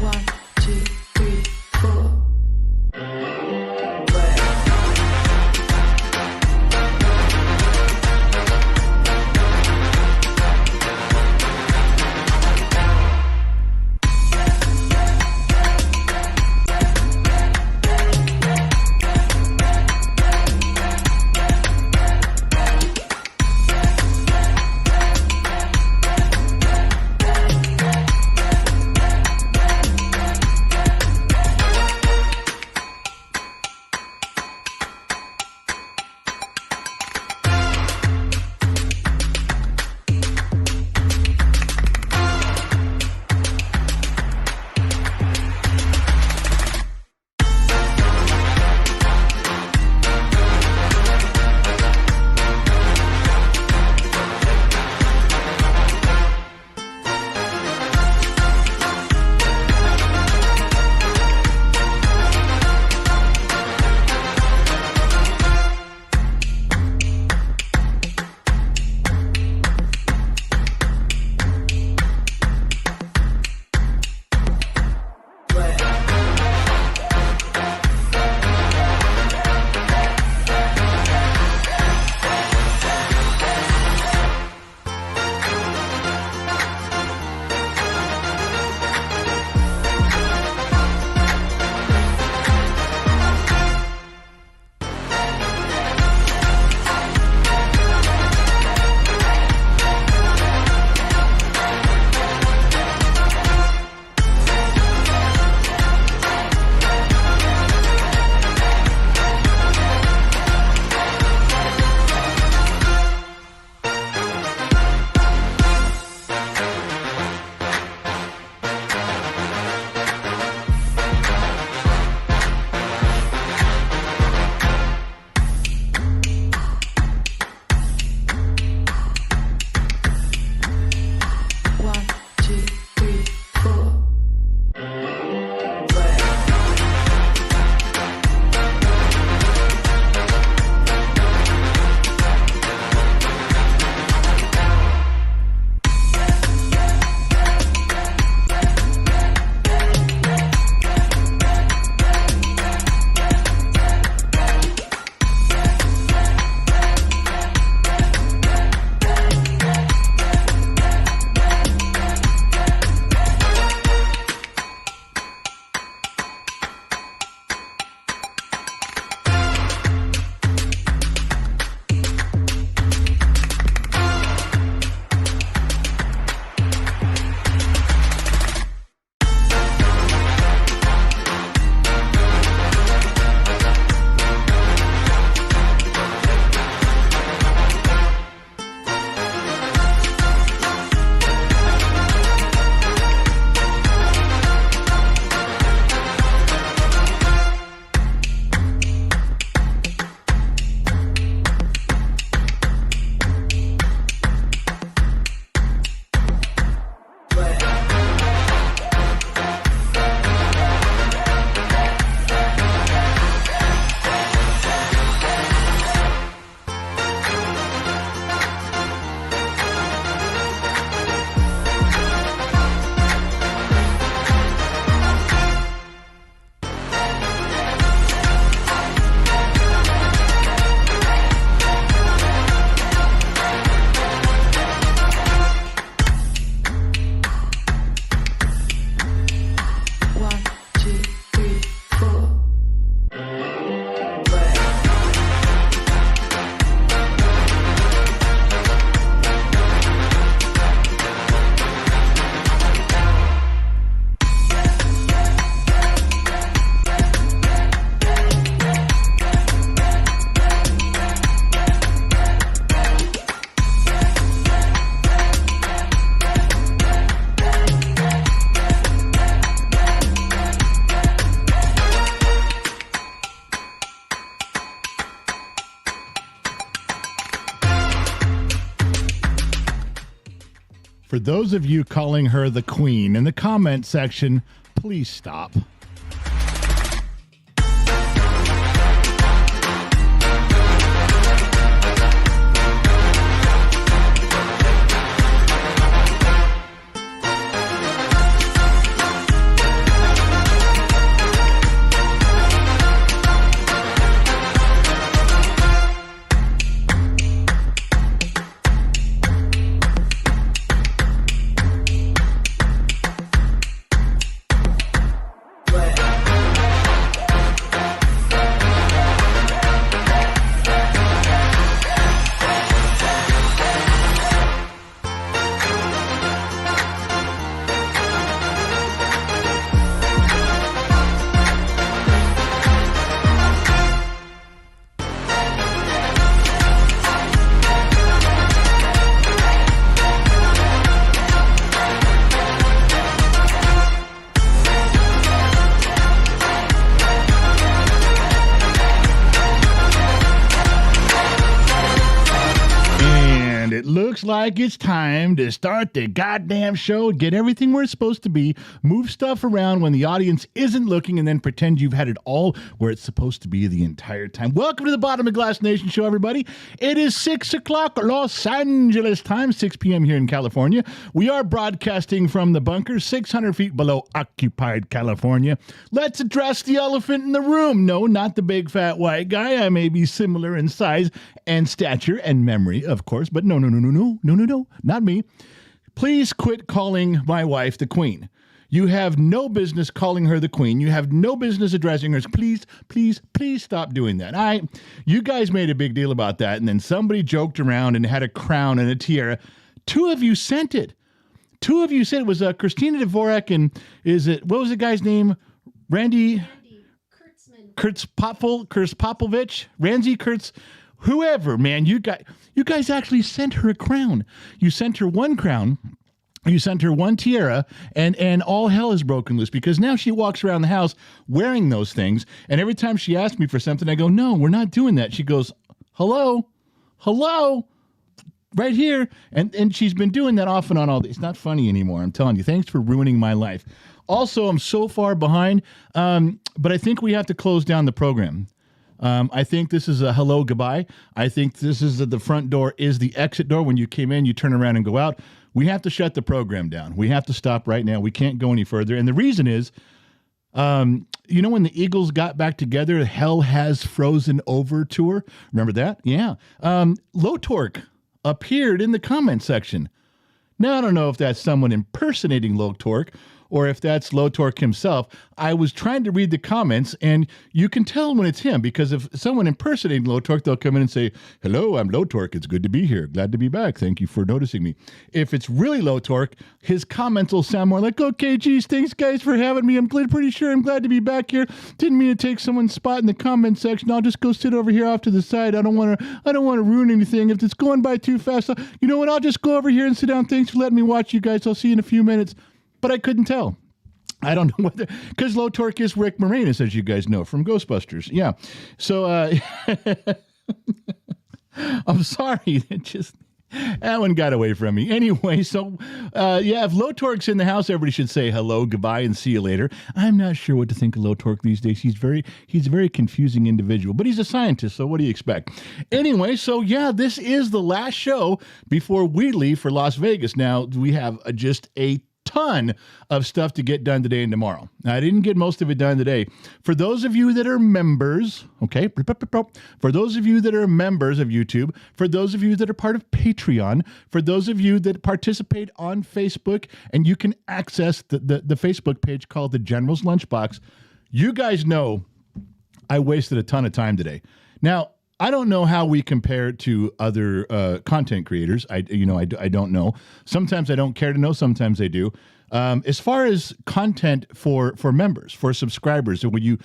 1, 2, 3, 4. For those of you calling her the queen in the comment section, please stop. Like it's time to start the goddamn show, get everything where it's supposed to be, move stuff around when the audience isn't looking, and then pretend you've had it all where it's supposed to be the entire time. Welcome to the Bottom of Glass Nation show, everybody. It is 6 o'clock Los Angeles time, 6 p.m. here in California. We are broadcasting from the bunker, 600 feet below occupied California. Let's address the elephant in the room. No, not the big fat white guy. I may be similar in size and stature and memory, of course, but no, not me. Please quit calling my wife the queen. You have no business calling her the queen. You have no business addressing her. Please stop doing that. You guys made a big deal about that, and then somebody joked around and had a crown and a tiara. Two of you sent it. It was Christina Dvorak and what was the guy's name? Randy Kurz-Popovich? Randy Kurtz. Whoever, man, you guys actually sent her a crown. You sent her one crown. You sent her one tiara, and all hell is broken loose because now she walks around the house wearing those things. And every time she asks me for something, I go, no, we're not doing that. She goes, hello, right here. And she's been doing that off and on all day. It's not funny anymore. I'm telling you. Thanks for ruining my life. Also, I'm so far behind, but I think we have to close down the program. I think this is a hello, goodbye. I think this is the front door is the exit door. When you came in, you turn around and go out. We have to shut the program down. We have to stop right now. We can't go any further. And the reason is, when the Eagles got back together, Hell Has Frozen Over tour. Remember that? Yeah. Low Torque appeared in the comment section. Now, I don't know if that's someone impersonating Low Torque or if that's Low Torque himself. I was trying to read the comments, and you can tell when it's him, because if someone impersonating Low Torque, they'll come in and say, hello, I'm Low Torque. It's good to be here. Glad to be back. Thank you for noticing me. If it's really Low Torque, his comments will sound more like, okay, geez, thanks, guys, for having me. I'm pretty sure I'm glad to be back here. Didn't mean to take someone's spot in the comment section. I'll just go sit over here off to the side. I don't want to ruin anything. If it's going by too fast, you know what? I'll just go over here and sit down. Thanks for letting me watch you guys. I'll see you in a few minutes. But I couldn't tell. I don't know whether, because Low Torque is Rick Moranis, as you guys know, from Ghostbusters. Yeah. So, I'm sorry. That one got away from me. Anyway, so, if Low Torque's in the house, everybody should say hello, goodbye, and see you later. I'm not sure what to think of Low Torque these days. He's a very confusing individual, but he's a scientist, so what do you expect? Anyway, so this is the last show before we leave for Las Vegas. Now, we have just a ton of stuff to get done today and tomorrow. Now, I didn't get most of it done today. For those of you that are members, okay, for those of you that are members of YouTube, for those of you that are part of Patreon, for those of you that participate on Facebook, and you can access the Facebook page called The General's Lunchbox, you guys know I wasted a ton of time today. Now, I don't know how we compare to other content creators. I don't know. Sometimes I don't care to know. Sometimes I do. As far as content for members, for subscribers, where you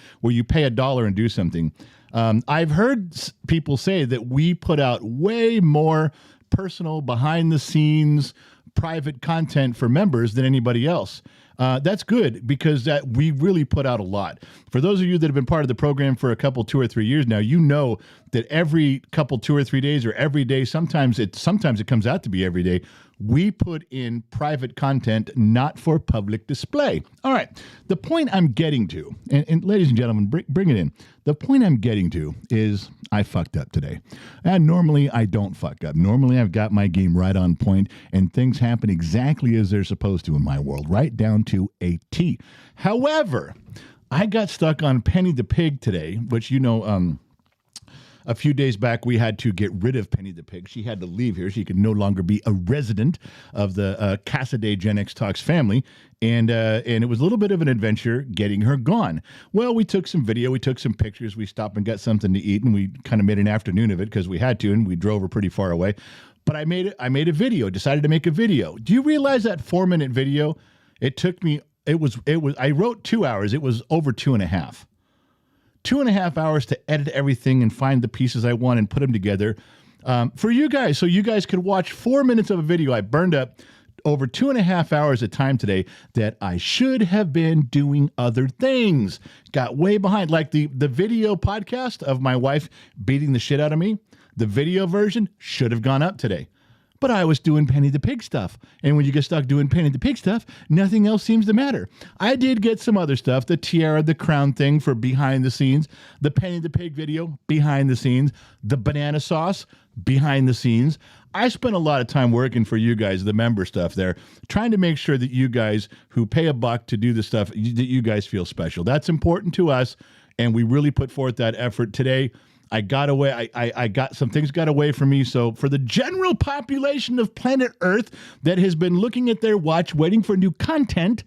pay $1 and do something, I've heard people say that we put out way more personal, behind the scenes, private content for members than anybody else. That's good because that we really put out a lot. For those of you that have been part of the program for a couple, 2 or 3 years now, you know that every couple, 2 or 3 days or every day, sometimes it comes out to be every day, we put in private content not for public display. All right. The point I'm getting to, and ladies and gentlemen, bring it in. The point I'm getting to is I fucked up today. And normally I don't fuck up. Normally I've got my game right on point and things happen exactly as they're supposed to in my world, right down to a T. However, I got stuck on Penny the Pig today, which, you know, a few days back, we had to get rid of Penny the Pig. She had to leave here. She could no longer be a resident of the Cassaday Gen X Talks family. And it was a little bit of an adventure getting her gone. Well, we took some video. We took some pictures. We stopped and got something to eat. And we kind of made an afternoon of it because we had to. And we drove her pretty far away. But I made a video, decided to make a video. Do you realize that 4-minute video? It took me, I wrote 2 hours. It was over 2.5. 2.5 hours to edit everything and find the pieces I want and put them together for you guys. So you guys could watch 4 minutes of a video. I burned up over 2.5 hours of time today that I should have been doing other things. Got way behind. Like the video podcast of my wife beating the shit out of me. The video version should have gone up today. But I was doing Penny the Pig stuff. And when you get stuck doing Penny the Pig stuff, nothing else seems to matter. I did get some other stuff, the tiara, the crown thing for behind the scenes, the Penny the Pig video, behind the scenes, the banana sauce, behind the scenes. I spent a lot of time working for you guys, the member stuff there, trying to make sure that you guys who pay a buck to do the stuff, that you guys feel special. That's important to us, and we really put forth that effort today. I got away. I got some things got away from me. So for the general population of planet Earth that has been looking at their watch, waiting for new content,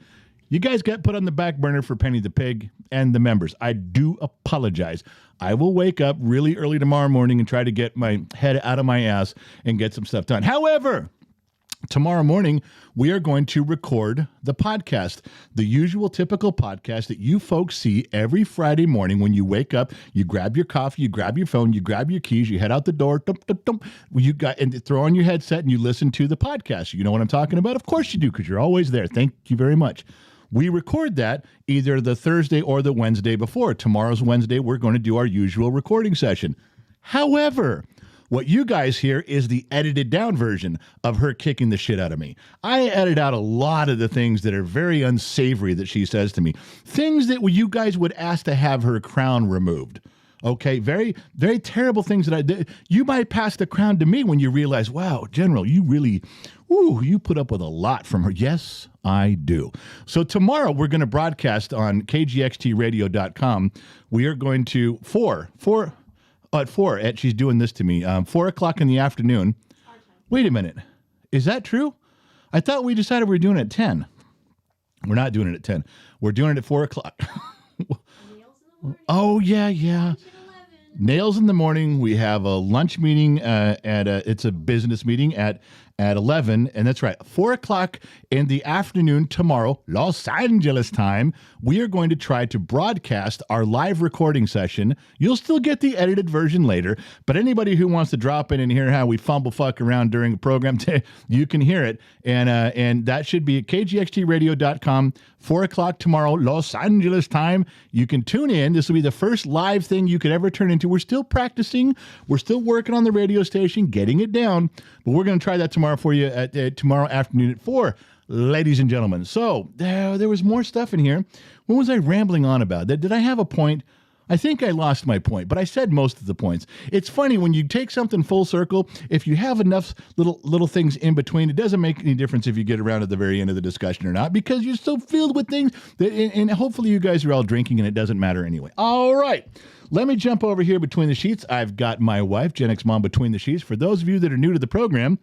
you guys got put on the back burner for Penny the Pig and the members. I do apologize. I will wake up really early tomorrow morning and try to get my head out of my ass and get some stuff done. However, tomorrow morning, we are going to record the podcast, the usual typical podcast that you folks see every Friday morning when you wake up. You grab your coffee, you grab your phone, you grab your keys, you head out the door, you got and throw on your headset and you listen to the podcast. You know what I'm talking about? Of course you do, because you're always there. Thank you very much. We record that either the Thursday or the Wednesday before. Tomorrow's Wednesday, we're going to do our usual recording session. However, what you guys hear is the edited down version of her kicking the shit out of me. I edit out a lot of the things that are very unsavory that she says to me. Things that you guys would ask to have her crown removed. Okay, very, very terrible things that I did. You might pass the crown to me when you realize, wow, General, you really, you put up with a lot from her. Yes, I do. So tomorrow we're going to broadcast on kgxtradio.com. We are going to, she's doing this to me, 4 o'clock in the afternoon. Wait a minute. Is that true? I thought we decided we were doing it at 10. We're not doing it at 10. We're doing it at 4 o'clock. Oh, yeah. Nails in the morning. We have a lunch meeting it's a business meeting at 11. And that's right, 4 o'clock in the afternoon tomorrow, Los Angeles time, we are going to try to broadcast our live recording session. You'll still get the edited version later, but anybody who wants to drop in and hear how we fuck around during the program, you can hear it. And that should be at kgxtradio.com, 4 o'clock tomorrow, Los Angeles time. You can tune in. This will be the first live thing you could ever turn into. We're still practicing. We're still working on the radio station, getting it down, but we're going to try that tomorrow for you at tomorrow afternoon at 4, ladies and gentlemen. So there was more stuff in here. What was I rambling on about? Did I have a point? I think I lost my point, but I said most of the points. It's funny when you take something full circle, if you have enough little things in between, it doesn't make any difference if you get around at the very end of the discussion or not, because you're so filled with things that, and hopefully you guys are all drinking and it doesn't matter anyway. All right. Let me jump over here between the sheets. I've got my wife, Gen X Mom, between the sheets. For those of you that are new to the program,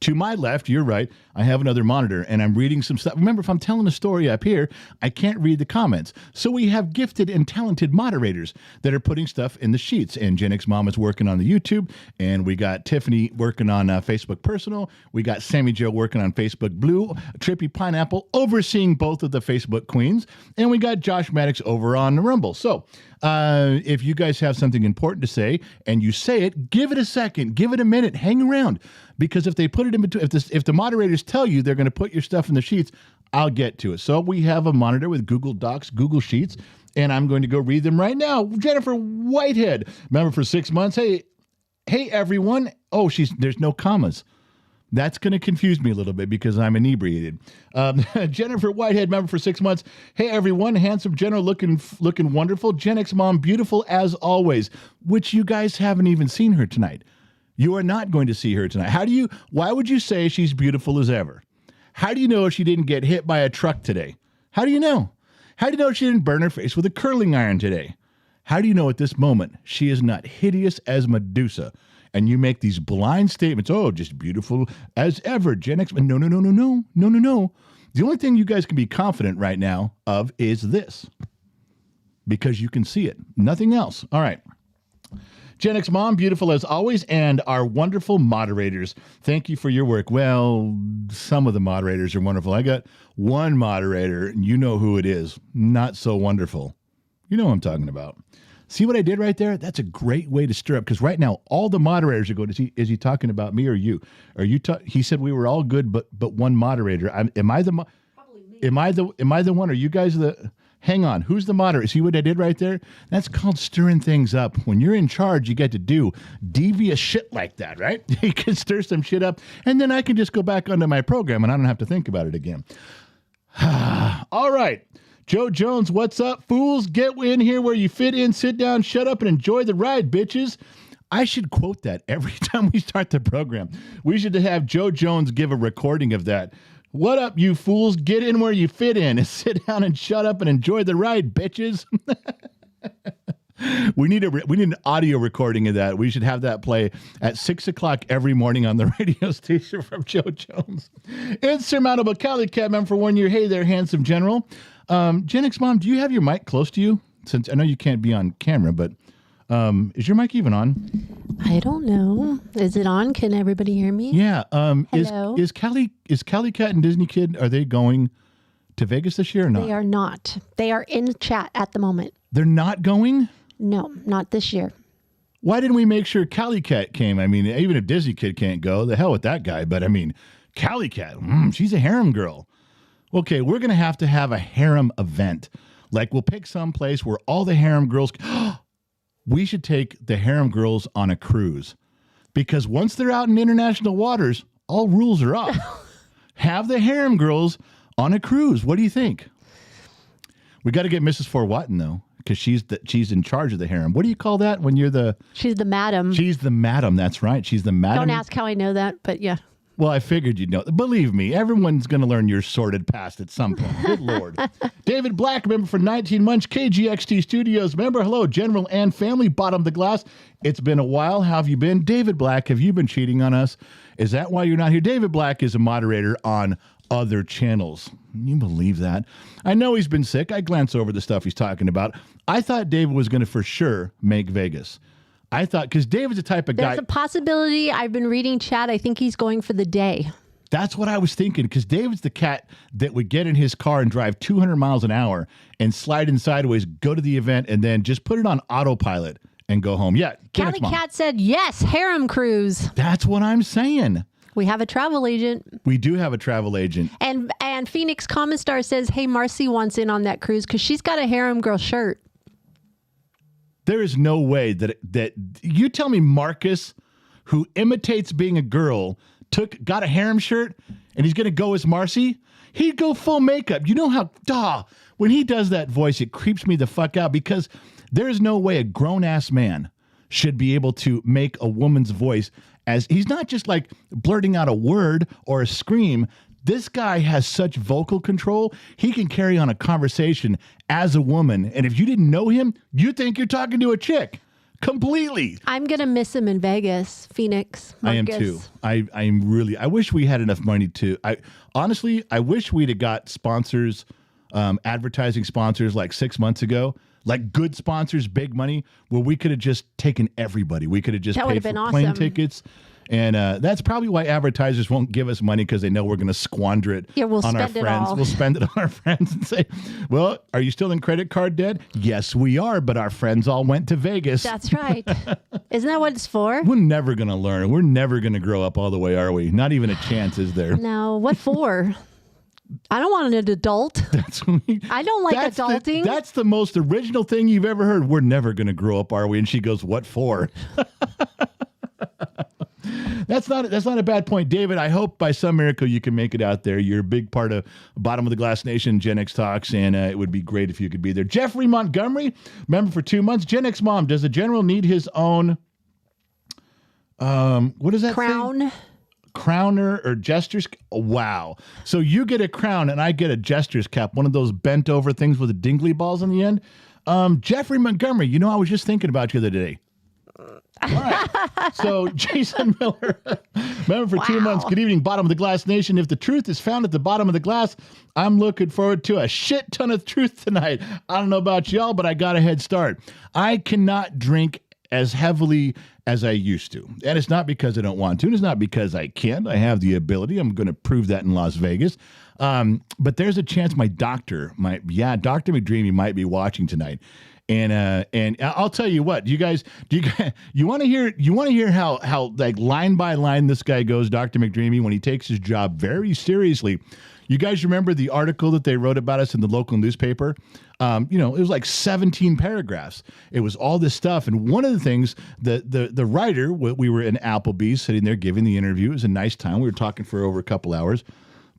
to my left, you're right, I have another monitor, and I'm reading some stuff. Remember, if I'm telling a story up here, I can't read the comments. So we have gifted and talented moderators that are putting stuff in the sheets. And Gen X Mom is working on the YouTube, and we got Tiffany working on Facebook Personal. We got Sammy Joe working on Facebook Blue, Trippy Pineapple overseeing both of the Facebook queens, and we got Josh Maddox over on the Rumble. So if you guys have something important to say, and you say it, give it a second, give it a minute, hang around. Because if they put it it in between. If the moderators tell you they're going to put your stuff in the sheets, I'll get to it. So we have a monitor with Google Docs, Google Sheets, and I'm going to go read them right now. Jennifer Whitehead, member for 6 months. Hey everyone. Oh, there's no commas. That's going to confuse me a little bit because I'm inebriated. Jennifer Whitehead, member for 6 months. Hey, everyone. Handsome General looking wonderful. Gen X mom, beautiful as always, which you guys haven't even seen her tonight. You are not going to see her tonight. Why would you say she's beautiful as ever? How do you know she didn't get hit by a truck today? How do you know? How do you know she didn't burn her face with a curling iron today? How do you know at this moment she is not hideous as Medusa? And you make these blind statements, oh, just beautiful as ever, Gen X. No. The only thing you guys can be confident right now of is this, because you can see it. Nothing else. All right. Gen X mom, beautiful as always, and our wonderful moderators. Thank you for your work. Well, some of the moderators are wonderful. I got one moderator, and you know who it is. Not so wonderful. You know what I'm talking about. See what I did right there? That's a great way to stir up, because right now all the moderators are going to see. Is he talking about me or you? He said we were all good, but one moderator. Am I the one? Are you guys the? Hang on. Who's the moderator? See what I did right there? That's called stirring things up. When you're in charge, you get to do devious shit like that, right? You can stir some shit up, and then I can just go back onto my program, and I don't have to think about it again. All right. Joe Jones, what's up, fools? Get in here where you fit in, sit down, shut up, and enjoy the ride, bitches. I should quote that every time we start the program. We should have Joe Jones give a recording of that. What up, you fools? Get in where you fit in and sit down and shut up and enjoy the ride, bitches. We need an audio recording of that. We should have that play at 6 o'clock every morning on the radio station from Joe Jones. Insurmountable Cali Cat member for 1 year. Hey there, handsome general. Gen X mom, do you have your mic close to you? Since I know you can't be on camera, but is your mic even on? I don't know. Is it on? Can everybody hear me? Yeah. Hello? Is Cali Cat and Disney Kid, are they going to Vegas this year or not? They are not. They are in chat at the moment. They're not going? No, not this year. Why didn't we make sure Cali Cat came? I mean, even if Disney Kid can't go, the hell with that guy. But I mean, Cali Cat, she's a harem girl. Okay, we're going to have a harem event. Like, we'll pick some place where all the harem girls... We should take the harem girls on a cruise. Because once they're out in international waters, all rules are off. Have the harem girls on a cruise. What do you think? We got to get Mrs. Forwatton, though, because she's in charge of the harem. What do you call that when you're the... She's the madam. She's the madam, that's right. She's the madam. Don't ask how I know that, but yeah. Well, I figured you'd know. Believe me, everyone's going to learn your sordid past at some point. Good Lord. David Black, member for 19 months, KGXT Studios member. Hello, General and family, bottom of the glass. It's been a while. How have you been? David Black, have you been cheating on us? Is that why you're not here? David Black is a moderator on other channels. Can you believe that? I know he's been sick. I glance over the stuff he's talking about. I thought David was going to for sure make Vegas. I thought, because David's the type of guy. There's a possibility. I've been reading chat. I think he's going for the day. That's what I was thinking, because David's the cat that would get in his car and drive 200 miles an hour and slide in sideways, go to the event, and then just put it on autopilot and go home. Yeah. Cali Cat said, yes, harem cruise. That's what I'm saying. We have a travel agent. We do have a travel agent. And Phoenix Common Star says, hey, Marcy wants in on that cruise because she's got a harem girl shirt. There is no way that you tell me Marcus, who imitates being a girl, got a harem shirt and he's going to go as Marcy. He'd go full makeup. You know how, when he does that voice, it creeps me the fuck out, because there is no way a grown ass man should be able to make a woman's voice, as he's not just like blurting out a word or a scream. This guy has such vocal control. He can carry on a conversation as a woman. And if you didn't know him, you think you're talking to a chick completely. I'm going to miss him in Vegas, Phoenix. Marcus. I am too. I'm really, I wish we had enough money to, honestly, I wish we'd have got sponsors, advertising sponsors like 6 months ago. like good sponsors, big money, where we could have just taken everybody. We could have just That would paid have for been plane awesome. tickets. And that's probably why advertisers won't give us money, because they know we're going to squander it Yeah, we'll on our spend it friends. all. We'll spend it on our friends and say, well, are you still in credit card debt? Yes, we are, but our friends all went to Vegas. That's right. Isn't that what it's for? We're never going to learn. We're never going to grow up all the way, are we? Not even a chance, is there? No, what for? I don't want an adult. I don't like adulting. That's the most original thing you've ever heard. We're never going to grow up, are we? And she goes, what for? That's not a bad point, David. I hope by some miracle you can make it out there. You're a big part of Bottom of the Glass Nation, Gen X Talks, and it would be great if you could be there. Jeffrey Montgomery, member for 2 months. Gen X mom, does the general need his own? What is that? Crown. Crowner or jester's? Oh, wow. So you get a crown and I get a jester's cap, one of those bent over things with the dingly balls on the end. Jeffrey Montgomery, I was just thinking about you the other day. All right. So Jason Miller, member for 2 months. Good evening, Bottom of the Glass Nation. If the truth is found at the bottom of the glass, I'm looking forward to a shit ton of truth tonight. I don't know about y'all, but I got a head start. I cannot drink as heavily as I used to. And it's not because I don't want to. And it's not because I can't. I have the ability. I'm going to prove that in Las Vegas. But there's a chance my doctor Dr. McDreamy might be watching tonight. And I'll tell you what, you want to hear how like line by line this guy goes, Dr. McDreamy, when he takes his job very seriously. You guys remember the article that they wrote about us in the local newspaper? It was like 17 paragraphs. It was all this stuff. And one of the things the writer, we were in Applebee's sitting there giving the interview. It was a nice time. We were talking for over a couple hours.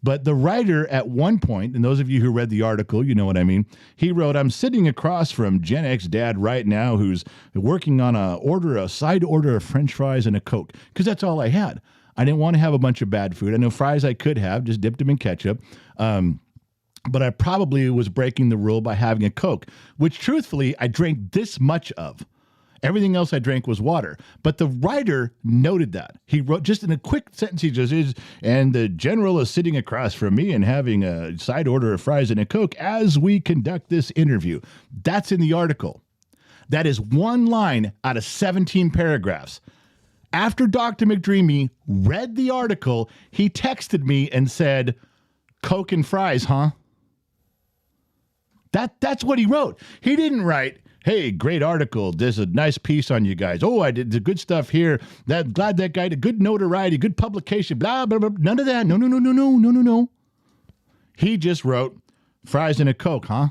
But the writer at one point, and those of you who read the article, you know what I mean, he wrote, I'm sitting across from Gen X dad right now who's working on a side order of French fries and a Coke, because that's all I had. I didn't want to have a bunch of bad food. I know fries I could have, just dipped them in ketchup. But I probably was breaking the rule by having a Coke, which truthfully I drank this much of. Everything else I drank was water. But the writer noted that. He wrote just in a quick sentence, he just, and the general is sitting across from me and having a side order of fries and a Coke as we conduct this interview. That's in the article. That is one line out of 17 paragraphs. After Dr. McDreamy read the article, he texted me and said, Coke and fries, huh? That's what he wrote. He didn't write, hey, great article. There's a nice piece on you guys. Oh, I did the good stuff here. Glad that guy did good notoriety, good publication, blah, blah, blah. None of that. No. He just wrote fries and a Coke, huh?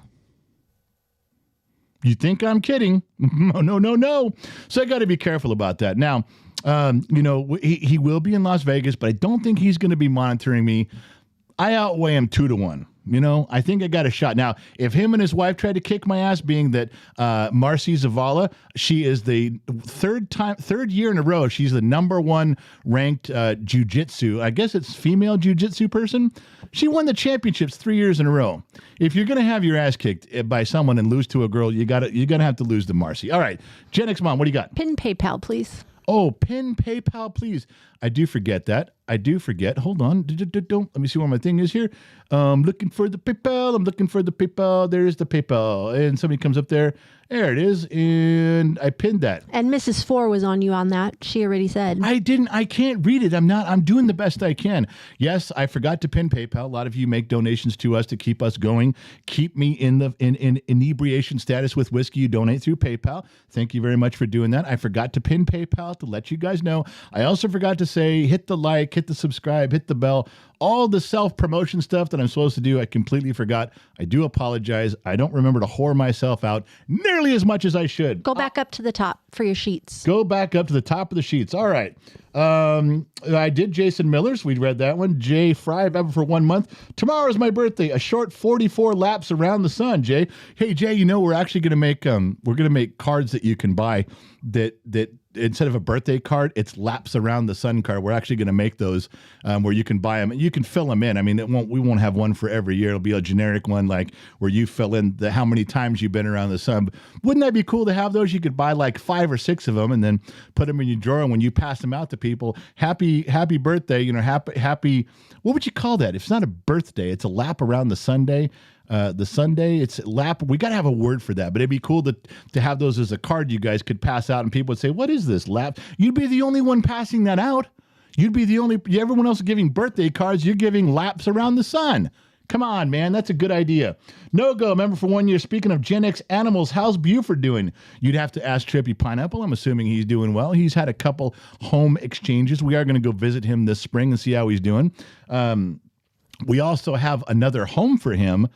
You think I'm kidding? No. So I got to be careful about that. Now, he will be in Las Vegas, but I don't think he's going to be monitoring me. I outweigh him 2-1. I think I got a shot. Now, if him and his wife tried to kick my ass, being that Marcy Zavala, she is the third year in a row, she's the #1 ranked jiu-jitsu. I guess it's female jiu-jitsu person. She won the championships 3 years in a row. If you're gonna have your ass kicked by someone and lose to a girl, you're gonna have to lose to Marcy. All right, Gen X mom, what do you got? Pin PayPal, please. Oh, pin PayPal, please. I do forget that. Hold on. Let me see where my thing is here. Looking for the PayPal. There's the PayPal. And somebody comes up there. There it is. And I pinned that. And Mrs. Four was on you on that. She already said. I can't read it. I'm doing the best I can. Yes, I forgot to pin PayPal. A lot of you make donations to us to keep us going. Keep me in inebriation status with whiskey. You donate through PayPal. Thank you very much for doing that. I forgot to pin PayPal to let you guys know. I also forgot to say, hit the like, hit the subscribe, hit the bell, all the self-promotion stuff that I'm supposed to do. I completely forgot. I do apologize. I don't remember to whore myself out nearly as much as I should. Go back up to the top for your sheets. Go back up to the top of the sheets. All right. I did Jason Miller's. We read that one. Jay Fry, member for 1 month. Tomorrow is my birthday. A short 44 laps around the sun, Jay. Hey, Jay, we're actually going to make cards that you can buy that instead of a birthday card, it's laps around the sun card. We're actually going to make those where you can buy them and you can fill them in. I mean, we won't have one for every year. It'll be a generic one, like where you fill in how many times you've been around the sun. But wouldn't that be cool to have those? You could buy like 5 or 6 of them and then put them in your drawer. And when you pass them out to people, happy birthday, happy, what would you call that? If it's not a birthday, it's a lap around the Sunday. The Sunday, it's lap. We got to have a word for that, but it'd be cool to have those as a card you guys could pass out, and people would say, "What is this lap?" You'd be the only one passing that out. You'd be the only. Everyone else is giving birthday cards. You're giving laps around the sun. Come on, man. That's a good idea. No go. Member for 1 year. Speaking of Gen X animals, how's Buford doing? You'd have to ask Trippy Pineapple. I'm assuming he's doing well. He's had a couple home exchanges. We are going to go visit him this spring and see how he's doing. We also have another home for him.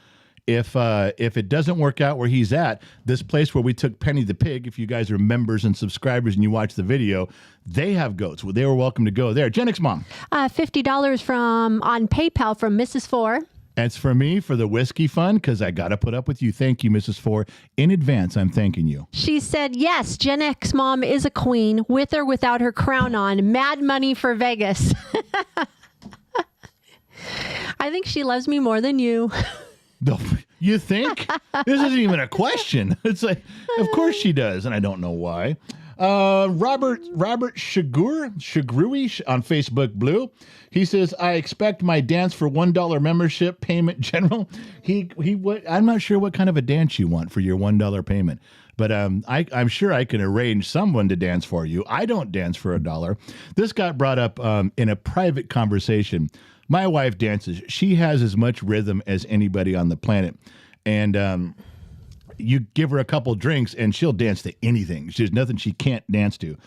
If it doesn't work out where he's at, this place where we took Penny the Pig, if you guys are members and subscribers and you watch the video, they have goats. Well, they were welcome to go there. Gen X Mom. $50 on PayPal from Mrs. Four. That's for me for the whiskey fund because I got to put up with you. Thank you, Mrs. Four. In advance, I'm thanking you. She said, yes, Gen X Mom is a queen with or without her crown on. Mad money for Vegas. I think she loves me more than you. You think? This isn't even a question. It's like, of course she does, and I don't know why. Robert Shagrui on Facebook Blue. He says, I expect my dance for $1 membership payment, General. I'm not sure what kind of a dance you want for your $1 payment, but I'm sure I can arrange someone to dance for you. I don't dance for $1. This got brought up in a private conversation. My wife dances. She has as much rhythm as anybody on the planet. And you give her a couple drinks and she'll dance to anything. There's nothing she can't dance to.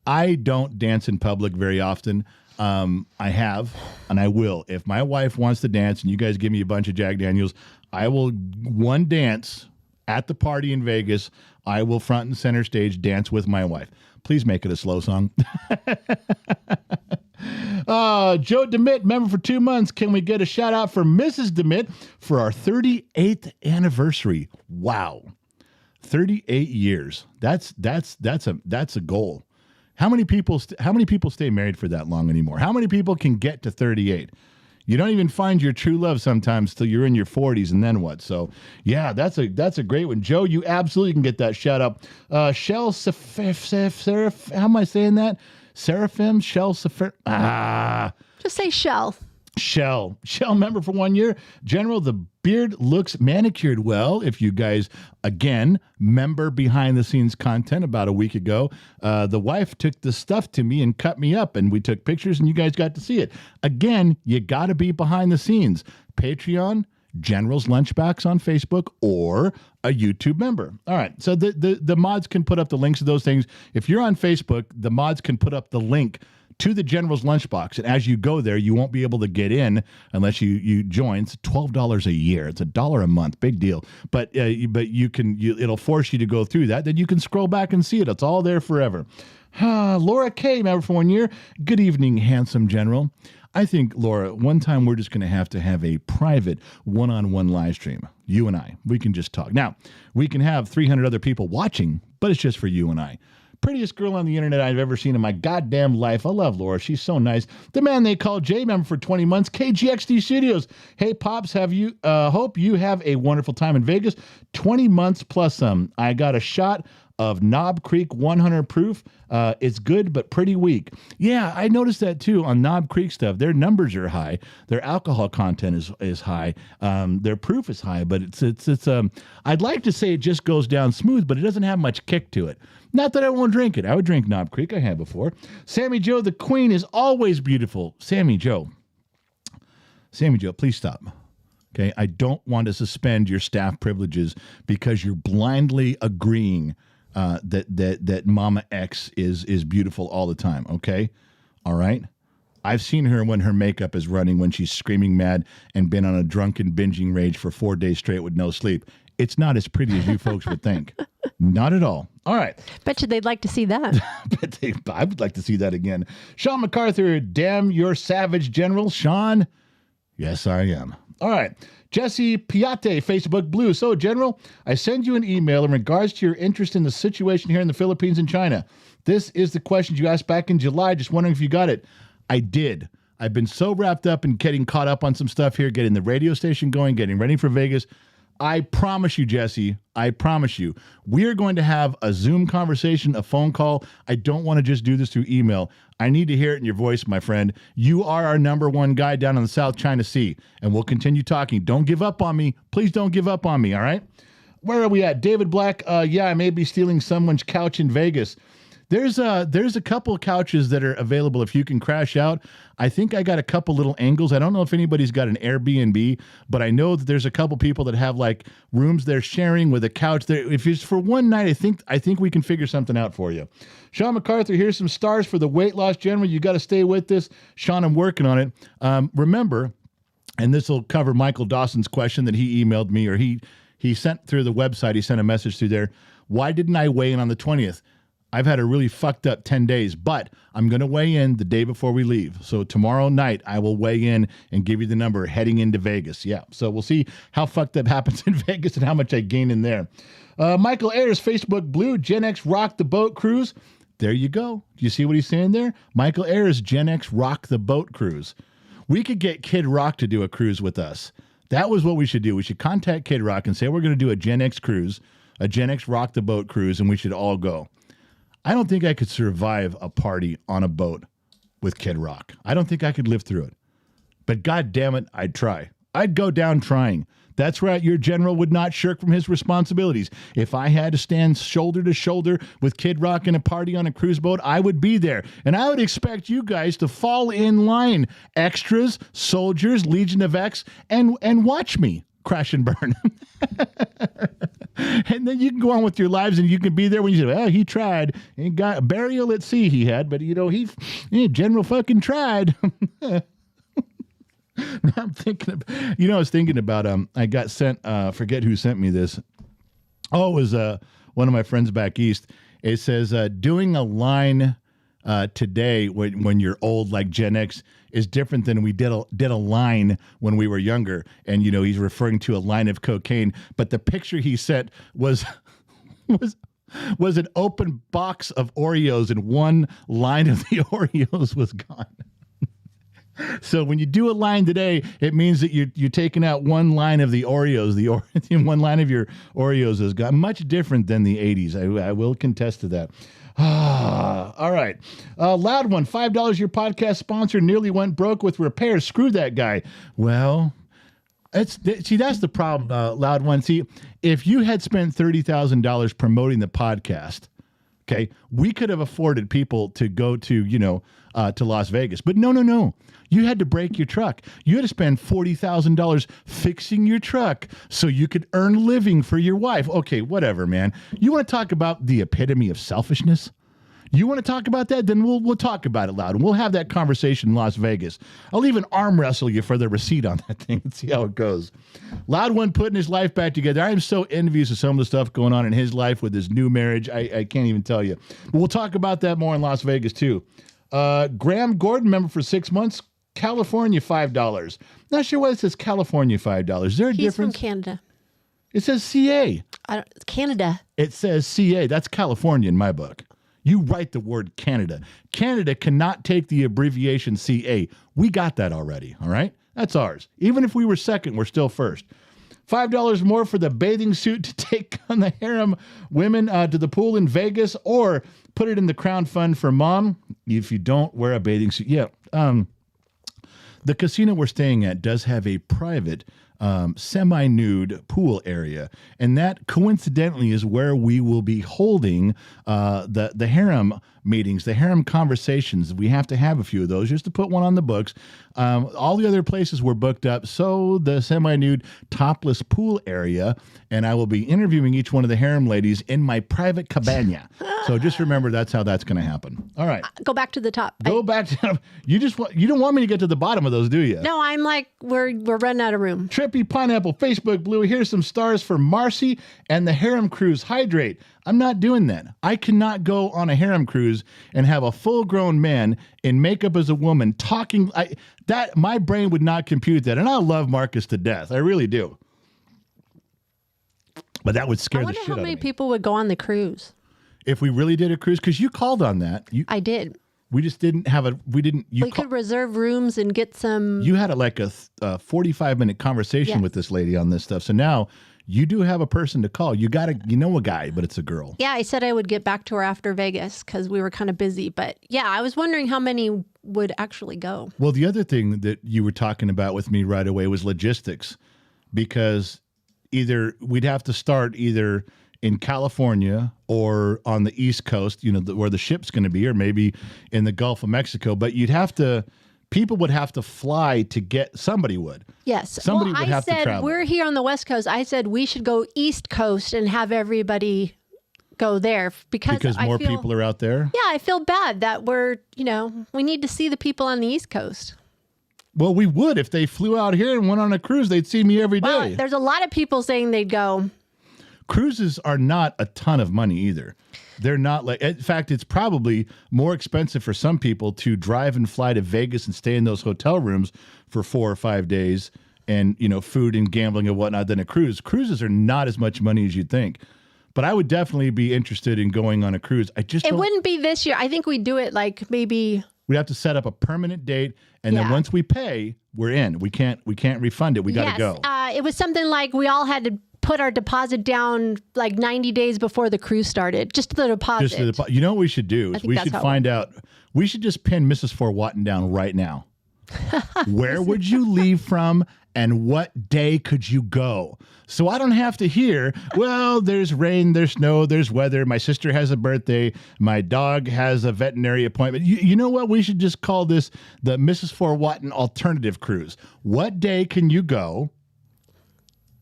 I don't dance in public very often. I have, and I will. If my wife wants to dance and you guys give me a bunch of Jack Daniels, I will one dance at the party in Vegas. I will front and center stage dance with my wife. Please make it a slow song. Joe DeMitt, member for 2 months. Can we get a shout out for Mrs. DeMitt for our 38th anniversary? Wow. 38 years. That's a goal. How many people stay married for that long anymore? How many people can get to 38? You don't even find your true love sometimes till you're in your 40s, and then what? So, yeah, that's a great one. Joe, you absolutely can get that shout out. Shell Seraph, how am I saying that? Seraphim, Shell Sefer. Just say Shell. Shell member for 1 year. General, the beard looks manicured well. If you guys, again, member behind the scenes content about a week ago, the wife took the stuff to me and cut me up, and we took pictures and you guys got to see it. Again, you got to be behind the scenes. Patreon, General's Lunchbox on Facebook, or a YouTube member. All right. So the mods can put up the links to those things. If you're on Facebook, the mods can put up the link to the General's Lunchbox. And as you go there, you won't be able to get unless you join. It's $12 a year. It's $1 a month. Big deal. But it'll force you to go through that. Then you can scroll back and see it. It's all there forever. Laura K, member for 1 year. Good evening, handsome General. I think, Laura, one time we're just going to have a private one-on-one live stream. You and I. We can just talk. Now, we can have 300 other people watching, but it's just for you and I. Prettiest girl on the internet I've ever seen in my goddamn life. I love Laura. She's so nice. The man they call J, member for 20 months. KGXD Studios. Hey, Pops, hope you have a wonderful time in Vegas. 20 months plus some. I got a shot of Knob Creek 100 proof. It's good, but pretty weak. Yeah, I noticed that too on Knob Creek stuff. Their numbers are high. Their alcohol content is high. Their proof is high, but it's I'd like to say it just goes down smooth, but it doesn't have much kick to it. Not that I won't drink it. I would drink Knob Creek. I have before. Sammy Joe, the queen is always beautiful. Sammy Joe, please stop. Okay, I don't want to suspend your staff privileges because you're blindly agreeing that Mama X is beautiful all the time. Okay, all right. I've seen her when her makeup is running, when she's screaming mad and been on a drunken binging rage for 4 days straight with no sleep. It's not as pretty as you folks would think. Not at all. All right. Bet you they'd like to see that. I would like to see that again. Sean MacArthur, damn, you're savage, General. Sean, yes, I am. All right. Jesse Piate, Facebook Blue. So, General, I send you an email in regards to your interest in the situation here in the Philippines and China. This is the question you asked back in July. Just wondering if you got it. I did. I've been so wrapped up in getting caught up on some stuff here, getting the radio station going, getting ready for Vegas. I promise you, Jesse, I promise you, we are going to have a Zoom conversation, a phone call. I don't want to just do this through email. I need to hear it in your voice, my friend. You are our number one guy down in the South China Sea, and we'll continue talking. Don't give up on me. Please don't give up on me, all right? Where are we at? David Black, yeah, I may be stealing someone's couch in Vegas. There's a couple of couches that are available if you can crash out. I think I got a couple little angles. I don't know if anybody's got an Airbnb, but I know that there's a couple people that have like rooms they're sharing with a couch. There, if it's for one night, I think we can figure something out for you. Sean MacArthur, here's some stars for the weight loss general. You got to stay with this. Sean, I'm working on it. Remember, and this will cover Michael Dawson's question that he emailed me, or he sent through the website. He sent a message through there. Why didn't I weigh in on the 20th? I've had a really fucked up 10 days, but I'm going to weigh in the day before we leave. So tomorrow night, I will weigh in and give you the number heading into Vegas. Yeah, so we'll see how fucked up happens in Vegas and how much I gain in there. Michael Ayers, Facebook Blue, Gen X Rock the Boat Cruise. There you go. Do you see what he's saying there? Michael Ayers, Gen X Rock the Boat Cruise. We could get Kid Rock to do a cruise with us. That was what we should do. We should contact Kid Rock and say we're going to do a Gen X cruise, a Gen X Rock the Boat cruise, and we should all go. I don't think I could survive a party on a boat with Kid Rock. I don't think I could live through it. But God damn it, I'd try. I'd go down trying. That's right, your general would not shirk from his responsibilities. If I had to stand shoulder to shoulder with Kid Rock in a party on a cruise boat, I would be there. And I would expect you guys to fall in line. Extras, soldiers, Legion of X, and watch me crash and burn. And then you can go on with your lives, and you can be there when you say, well, he tried. He got a burial at sea he had, but, he General fucking tried. Now I'm thinking, I was thinking about, I got sent, forget who sent me this. Oh, it was one of my friends back east. It says, doing a line today when you're old like Gen X is different than we did a line when we were younger. And, he's referring to a line of cocaine. But the picture he sent was an open box of Oreos, and one line of the Oreos was gone. So when you do a line today, it means that you're taking out one line of the Oreos. One line of your Oreos is gone. Much different than the 80s. I will contest to that. All right. Loud One, $5. Your podcast sponsor nearly went broke with repairs. Screw that guy. Well, that's the problem, Loud One. See, if you had spent $30,000 promoting the podcast, okay, we could have afforded people to go to Las Vegas. But no. You had to break your truck. You had to spend $40,000 fixing your truck so you could earn a living for your wife. Okay, whatever, man. You want to talk about the epitome of selfishness? You want to talk about that? Then we'll talk about it loud. And we'll have that conversation in Las Vegas. I'll even arm wrestle you for the receipt on that thing and see how it goes. Loud One putting his life back together. I am so envious of some of the stuff going on in his life with his new marriage. I can't even tell you. But we'll talk about that more in Las Vegas, too. Graham Gordon, member for 6 months. California, $5. Not sure why it says California, $5. Is there a difference? He's from Canada. It says CA. Canada. It says CA. That's California in my book. You write the word Canada. Canada cannot take the abbreviation CA. We got that already, all right? That's ours. Even if we were second, we're still first. $5 more for the bathing suit to take on the harem women to the pool in Vegas, or put it in the Crown Fund for mom if you don't wear a bathing suit. Yeah, the casino we're staying at does have a private semi-nude pool area, and that coincidentally is where we will be holding the harem meetings, the harem conversations. We have to have a few of those just to put one on the books. All the other places were booked up, so the semi-nude topless pool area, and I will be interviewing each one of the harem ladies in my private cabana. So just remember, that's how that's going to happen. All right. Go back to the top. Go back to you don't want me to get to the bottom of those, do you? No, I'm like, we're running out of room. Trippy Pineapple, Facebook Blue. Here's some stars for Marcy and the harem cruise. Hydrate. I'm not doing that. I cannot go on a harem cruise and have a full-grown man in makeup as a woman talking. My brain would not compute that. And I love Marcus to death. I really do. But that would scare the shit out of me. I wonder how many people would go on the cruise. If we really did a cruise, because you called on that. I did. We just didn't have We could reserve rooms and get some. You had a 45-minute conversation with this lady on this stuff. So now you do have a person to call. You know a guy, but it's a girl. Yeah, I said I would get back to her after Vegas because we were kind of busy. But yeah, I was wondering how many would actually go. Well, the other thing that you were talking about with me right away was logistics, because either we'd have to start either in California or on the East Coast, where the ship's going to be, or maybe in the Gulf of Mexico. But people would have to fly to somebody would. Yes. Somebody would have to travel. We're here on the West Coast. I said we should go East Coast and have everybody go there because more people are out there. Yeah, I feel bad that we need to see the people on the East Coast. Well, we would if they flew out here and went on a cruise. They'd see me every day. Well, there's a lot of people saying they'd go. Cruises are not a ton of money either. They're not in fact, it's probably more expensive for some people to drive and fly to Vegas and stay in those hotel rooms for 4 or 5 days and, food and gambling and whatnot than a cruise. Cruises are not as much money as you'd think. But I would definitely be interested in going on a cruise. It wouldn't be this year. I think we'd do it like maybe. We'd have to set up a permanent date, and then once we pay, we're in. We can't refund it. We got to go. It was something like we all had to put our deposit down like 90 days before the cruise started. Just the deposit. You know what we should do is we should find out. We should just pin Mrs. Fort Watton down right now. Where would you leave from and what day could you go? So I don't have to hear, well, there's rain, there's snow, there's weather. My sister has a birthday. My dog has a veterinary appointment. You know what? We should just call this the Mrs. Fort Watton Alternative Cruise. What day can you go?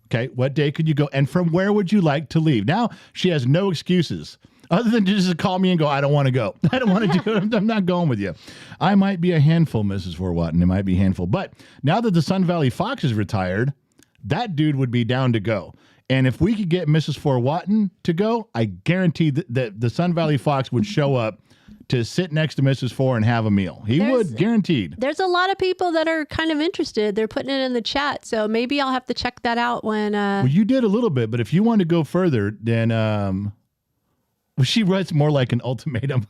Okay, what day could you go? And from where would you like to leave? Now, she has no excuses other than just call me and go, I don't want to go. I don't want to do it. I'm not going with you. I might be a handful, Mrs. Fort Watton. It might be a handful. But now that the Sun Valley Fox is retired, that dude would be down to go. And if we could get Mrs. Fort Watton to go, I guarantee that the Sun Valley Fox would show up to sit next to Mrs. Fort and have a meal. He would, guaranteed. There's a lot of people that are kind of interested. They're putting it in the chat. So maybe I'll have to check that out when... Well, you did a little bit, but if you want to go further, then... Well, she writes more like an ultimatum.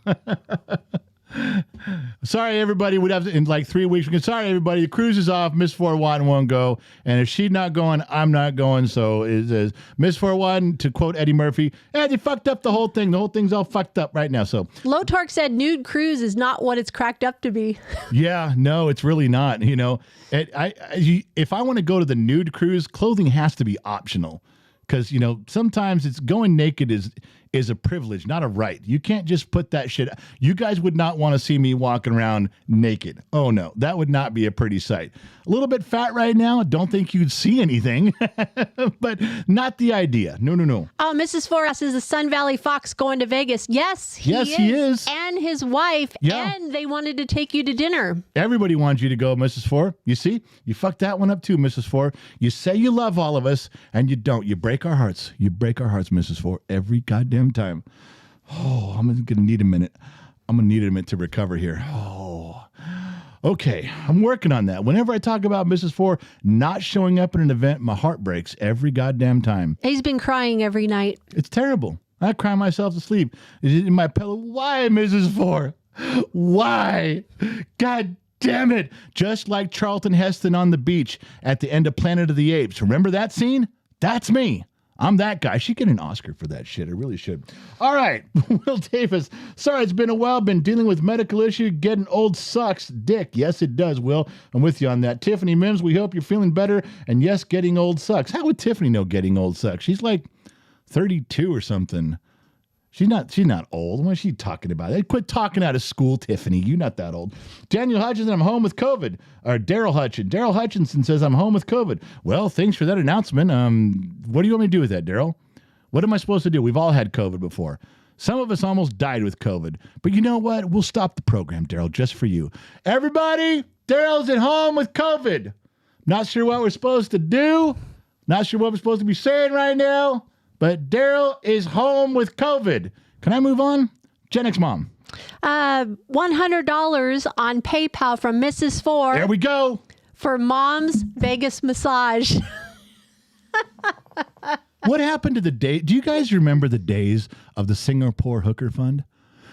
Sorry, everybody. We'd have to, in like 3 weeks. Sorry, everybody. The cruise is off. Miss Fort Watton won't go. And if she's not going, I'm not going. So it says, Miss Fort Watton, to quote Eddie Murphy, they fucked up the whole thing. The whole thing's all fucked up right now. So Low Torque said nude cruise is not what it's cracked up to be. Yeah, no, it's really not. If I want to go to the nude cruise, clothing has to be optional. Because, sometimes it's going naked is a privilege, not a right. You can't just put that shit. You guys would not want to see me walking around naked. Oh, no, that would not be a pretty sight. A little bit fat right now. Don't think you'd see anything, but not the idea. No. Oh, Mrs. Forrest is the Sun Valley Fox going to Vegas. Yes, he is. And his wife. Yeah. And they wanted to take you to dinner. Everybody wants you to go, Mrs. Ford. You see, you fucked that one up too, Mrs. Ford. You say you love all of us, and you don't. You break our hearts. You break our hearts, Mrs. Ford, every goddamn time. Oh, I'm going to need a minute. I'm going to need a minute to recover here. Oh, okay. I'm working on that. Whenever I talk about Mrs. Ford not showing up at an event, my heart breaks every goddamn time. He's been crying every night. It's terrible. I cry myself to sleep. In my pillow. Why, Mrs. Ford? Why? God damn it. Just like Charlton Heston on the beach at the end of Planet of the Apes. Remember that scene? That's me. I'm that guy. I should get an Oscar for that shit. I really should. All right. Will Davis. Sorry, it's been a while. Been dealing with medical issue. Getting old sucks dick. Yes, it does, Will. I'm with you on that. Tiffany Mims, we hope you're feeling better. And yes, getting old sucks. How would Tiffany know getting old sucks? She's like 32 or something. She's not old. What is she talking about? Quit talking out of school, Tiffany. You're not that old. Daniel Hutchinson, I'm home with COVID. Or Daryl Hutchinson says, I'm home with COVID. Well, thanks for that announcement. What do you want me to do with that, Daryl? What am I supposed to do? We've all had COVID before. Some of us almost died with COVID. But you know what? We'll stop the program, Daryl, just for you. Everybody, Daryl's at home with COVID. Not sure what we're supposed to do. Not sure what we're supposed to be saying right now. But Daryl is home with COVID. Can I move on? Gen X Mom. $100 on PayPal from Mrs. Ford. There we go. For Mom's Vegas massage. What happened to the day? Do you guys remember the days of the Singapore Hooker Fund?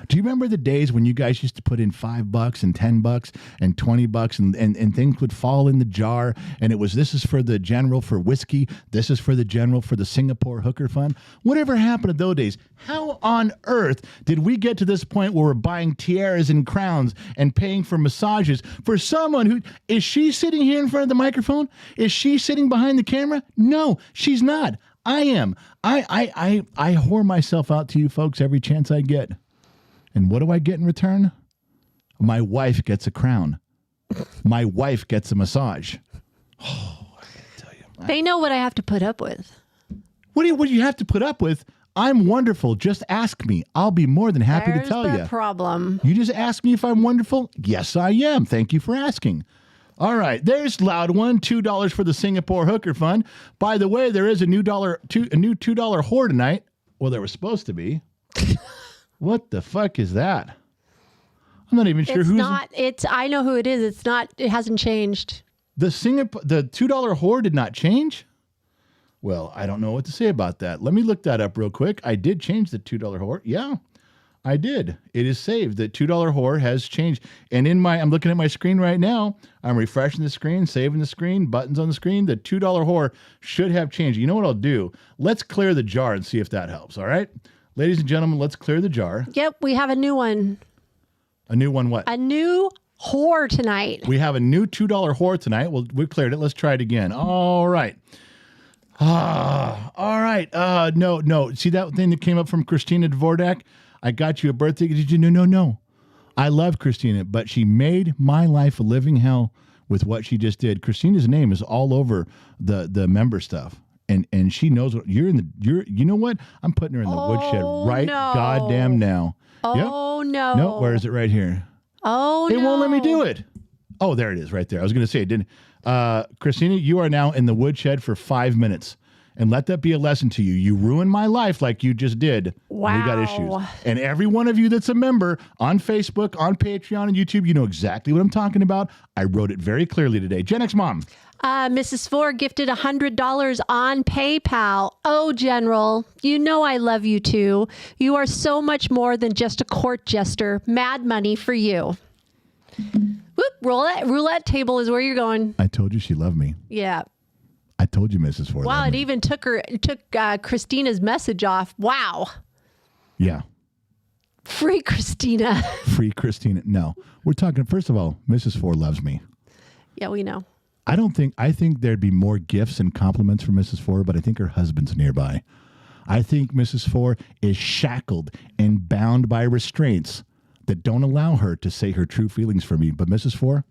Do you remember the days when you guys used to put in $5 and $10 and $20 and things would fall in the jar and it was, this is for the general for whiskey, this is for the general for the Singapore hooker fund? Whatever happened to those days? How on earth did we get to this point where we're buying tiaras and crowns and paying for massages for someone who, is she sitting here in front of the microphone? Is she sitting behind the camera? No, she's not. I am. I whore myself out to you folks every chance I get. And what do I get in return? My wife gets a crown. My wife gets a massage. Oh, I gotta tell you. They know what I have to put up with. What do you have to put up with? I'm wonderful. Just ask me. I'll be more than happy to tell you. There's the problem. You just ask me if I'm wonderful? Yes, I am. Thank you for asking. All right, there's Loud One, $2 for the Singapore Hooker Fund. By the way, there is a new $2 whore tonight. Well, there was supposed to be. What the fuck is that? I'm not even sure it's who's. Not. It's. I know who it is. It's not. It hasn't changed. The $2 whore did not change. Well, I don't know what to say about that. Let me look that up real quick. I did change the $2 whore. Yeah. I did. It is saved. The $2 whore has changed. And I'm looking at my screen right now. I'm refreshing the screen, saving the screen, buttons on the screen. The $2 whore should have changed. You know what I'll do? Let's clear the jar and see if that helps. All right? Ladies and gentlemen, let's clear the jar. Yep, we have a new one. A new one what? A new whore tonight. We have a new $2 whore tonight. Well, we cleared it. Let's try it again. All right. All right. No. See that thing that came up from Christina Dvorak? I got you a birthday. Did you? No. I love Christina, but she made my life a living hell with what she just did. Christina's name is all over the member stuff. And she knows what you know what? I'm putting her in the woodshed right goddamn now. Oh, yep. no. No, where is it? Right here. Oh, no. It won't let me do it. Oh, there it is right there. I was going to say it didn't. Christina, you are now in the woodshed for 5 minutes. And let that be a lesson to you. You ruined my life like you just did. Wow. We got issues. And every one of you that's a member on Facebook, on Patreon, and YouTube, you know exactly what I'm talking about. I wrote it very clearly today. Gen X Mom. Mrs. Ford gifted $100 on PayPal. Oh, General, you know I love you too. You are so much more than just a court jester. Mad money for you. Whoop, roulette table is where you're going. I told you she loved me. Yeah. I told you Mrs. Ford. Wow, it even took Christina's message off. Wow. Yeah. Free Christina. Free Christina. No, we're talking, first of all, Mrs. Ford loves me. Yeah, we know. I think there'd be more gifts and compliments for Mrs. Ford, but I think her husband's nearby. I think Mrs. Ford is shackled and bound by restraints that don't allow her to say her true feelings for me. But Mrs. Ford,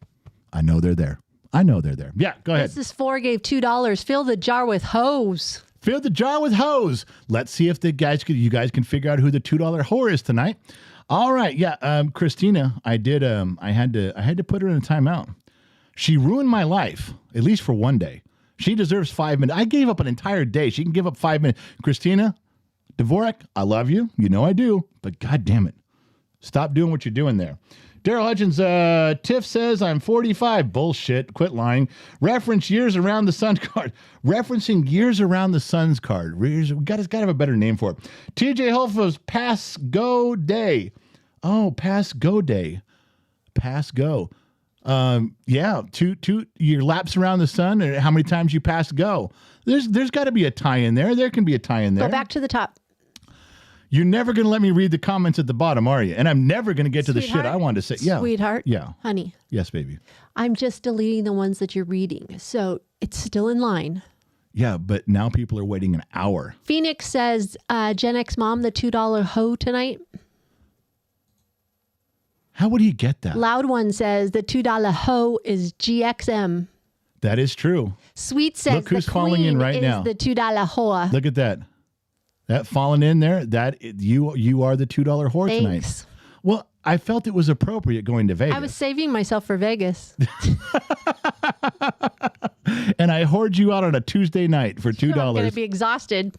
I know they're there. Yeah, go ahead. Mrs. Ford gave $2. Fill the jar with hose. Fill the jar with hose. Let's see if you guys can figure out who the $2 whore is tonight. All right, yeah, Christina, I had to put her in a timeout. She ruined my life, at least for one day. She deserves 5 minutes. I gave up an entire day. She can give up 5 minutes. Christina Dvorak, I love you. You know I do. But God damn it. Stop doing what you're doing there. Daryl Hutchins, Tiff says, I'm 45. Bullshit. Quit lying. Reference years around the sun card. Referencing years around the sun's card. It's got to have a better name for it. TJ Hulf's Pass Go Day. Oh, Pass Go Day. Pass Go. Yeah, two your laps around the sun and how many times you pass go. There's got to be a tie in there. There can be a tie in there. Go back to the top. You're never going to let me read the comments at the bottom, are you? And I'm never going to get to the shit I wanted to say. Yeah. Sweetheart. Yeah. Honey. Yes, baby. I'm just deleting the ones that you're reading. So it's still in line. Yeah, but now people are waiting an hour. Phoenix says, Gen X Mom, the $2 hoe tonight. How would he get that? Loud One says the $2 hoe is GXM. That is true. Sweet says look who's falling in right now. The $2 hoa. Look at that. That falling in there. You are the $2 whore Thanks. Tonight. Well, I felt it was appropriate going to Vegas. I was saving myself for Vegas. And I hoard you out on a Tuesday night for $2. I'm going to be exhausted.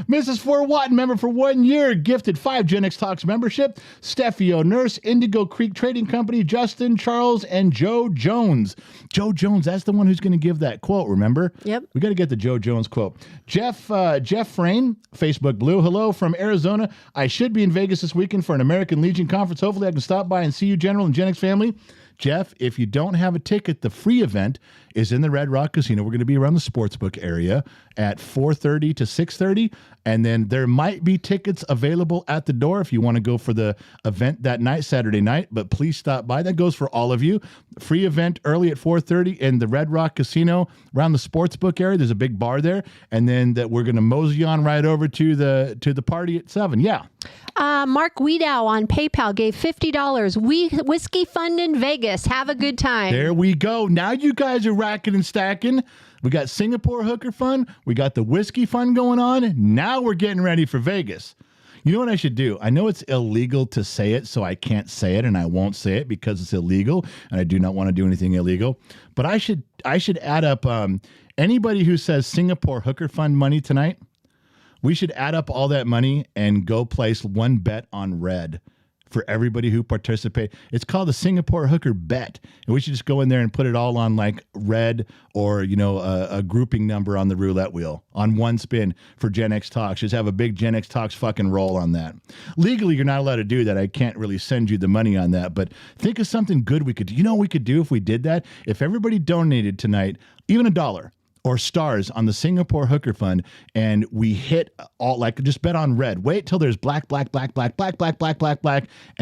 Mrs. Fort Watton, member for 1 year, gifted 5 Gen X Talks membership. Steffi Nurse, Indigo Creek Trading Company, Justin, Charles, and Joe Jones. Joe Jones, that's the one who's going to give that quote, remember? Yep. We got to get the Joe Jones quote. Jeff Frayne, Facebook Blue. Hello from Arizona. I should be in Vegas this weekend for an American Legion conference. Hopefully I can stop by and see you, General and Gen X family. Jeff, if you don't have a ticket, the free event is in the Red Rock Casino. We're going to be around the sportsbook area at 4:30 to 6:30, and then there might be tickets available at the door if you want to go for the event that night, Saturday night, but please stop by. That goes for all of you. Free event early at 4:30 in the Red Rock Casino around the sportsbook area. There's a big bar there, and then that we're going to mosey on right over to the party at 7. Yeah. Mark Wiedow on PayPal gave $50. Whiskey Fund in Vegas. Have a good time. There we go. Now you guys are racking and stacking. We got Singapore Hooker Fund. We got the Whiskey Fund going on. Now we're getting ready for Vegas. You know what I should do? I know it's illegal to say it, so I can't say it, and I won't say it because it's illegal, and I do not want to do anything illegal. But I should add up anybody who says Singapore Hooker Fund money tonight. We should add up all that money and go place one bet on red for everybody who participate. It's called the Singapore Hooker Bet. And we should just go in there and put it all on like red or, a grouping number on the roulette wheel on one spin for Gen X Talks. Just have a big Gen X Talks fucking roll on that. Legally, you're not allowed to do that. I can't really send you the money on that. But think of something good we could do. You know what we could do if we did that? If everybody donated tonight, even $1, or stars on the Singapore Hooker Fund, and we hit all, like, just bet on red. Wait till there's black, and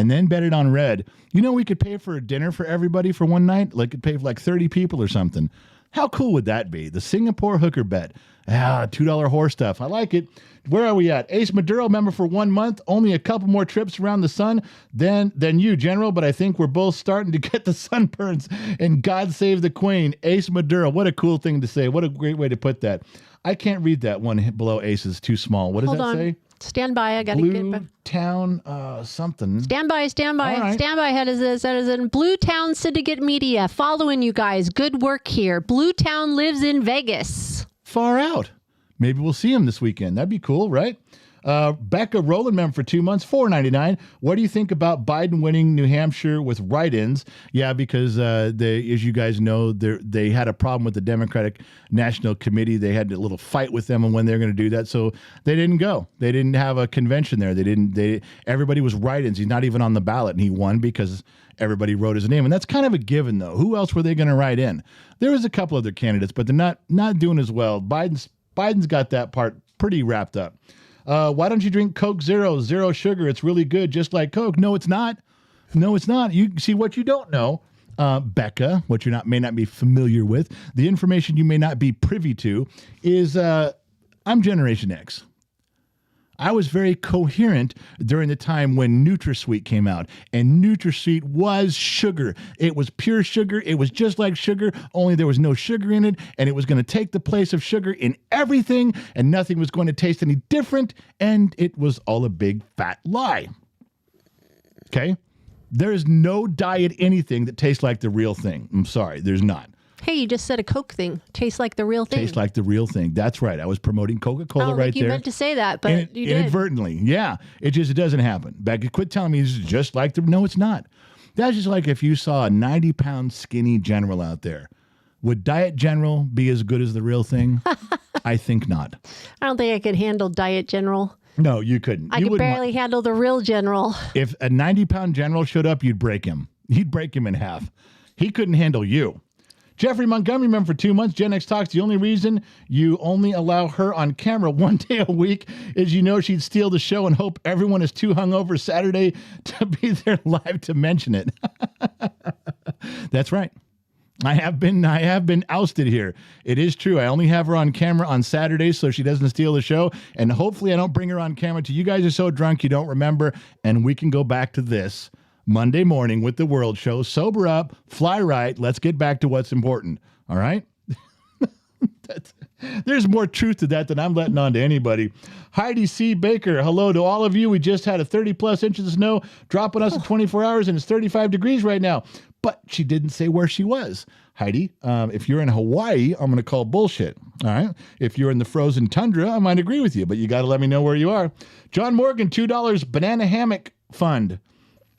then bet it on red. We could pay for a dinner for everybody for one night. Like, could pay for like 30 people or something. How cool would that be? The Singapore Hooker Bet. $2 horse stuff. I like it. Where are we at? Ace Maduro, member for 1 month. Only a couple more trips around the sun than you, General, but I think we're both starting to get the sunburns, and God save the Queen. Ace Maduro. What a cool thing to say. What a great way to put that. I can't read that one below Ace is too small. What does that say? Stand by. I got to get back. Town something. Stand by. Right. Stand by. That is in Blue Town Syndicate Media. Following you guys. Good work here. Blue Town lives in Vegas. Far out. Maybe we'll see him this weekend. That'd be cool, right? Becca Rowland, member for 2 months, $4.99. What do you think about Biden winning New Hampshire with write-ins? Yeah, because as you guys know, they had a problem with the Democratic National Committee. They had a little fight with them on when they're going to do that, so they didn't go. They didn't have a convention there. Everybody was write-ins. He's not even on the ballot, and he won because everybody wrote his name. And that's kind of a given, though. Who else were they going to write in? There was a couple other candidates, but they're not doing as well. Biden's got that part pretty wrapped up. Why don't you drink Coke Zero sugar? It's really good, just like Coke. No, it's not. No, it's not. You see what you don't know, Becca, what you may not be familiar with, the information you may not be privy to is I'm Generation X. I was very coherent during the time when NutraSweet came out, and NutraSweet was sugar. It was pure sugar. It was just like sugar, only there was no sugar in it, and it was going to take the place of sugar in everything, and nothing was going to taste any different, and it was all a big fat lie. Okay? There is no diet anything that tastes like the real thing. I'm sorry, there's not. Hey, you just said a Coke thing. Tastes like the real thing. Tastes like the real thing. That's right. I was promoting Coca-Cola right there. You meant to say that, but you did. Inadvertently. Yeah. It doesn't happen. Becky, quit telling me it's just like no, it's not. That's just like if you saw a 90-pound skinny general out there. Would Diet General be as good as the real thing? I think not. I don't think I could handle Diet General. No, you couldn't. I could barely handle the real general. If a 90-pound general showed up, you'd break him. You'd break him in half. He couldn't handle you. Jeffrey Montgomery, member for 2 months. Gen X Talks. The only reason you only allow her on camera one day a week is she'd steal the show and hope everyone is too hungover Saturday to be there live to mention it. That's right. I have been ousted here. It is true. I only have her on camera on Saturdays so she doesn't steal the show. And hopefully I don't bring her on camera till you guys are so drunk you don't remember. And we can go back to this Monday morning with the World Show. Sober up, fly right. Let's get back to what's important. All right? There's more truth to that than I'm letting on to anybody. Heidi C. Baker, hello to all of you. We just had a 30-plus inches of snow drop on us in 24 hours, and it's 35 degrees right now. but she didn't say where she was. Heidi, if you're in Hawaii, I'm going to call bullshit. All right. If you're in the frozen tundra, I might agree with you, but you got to let me know where you are. John Morgan, $2 banana hammock fund.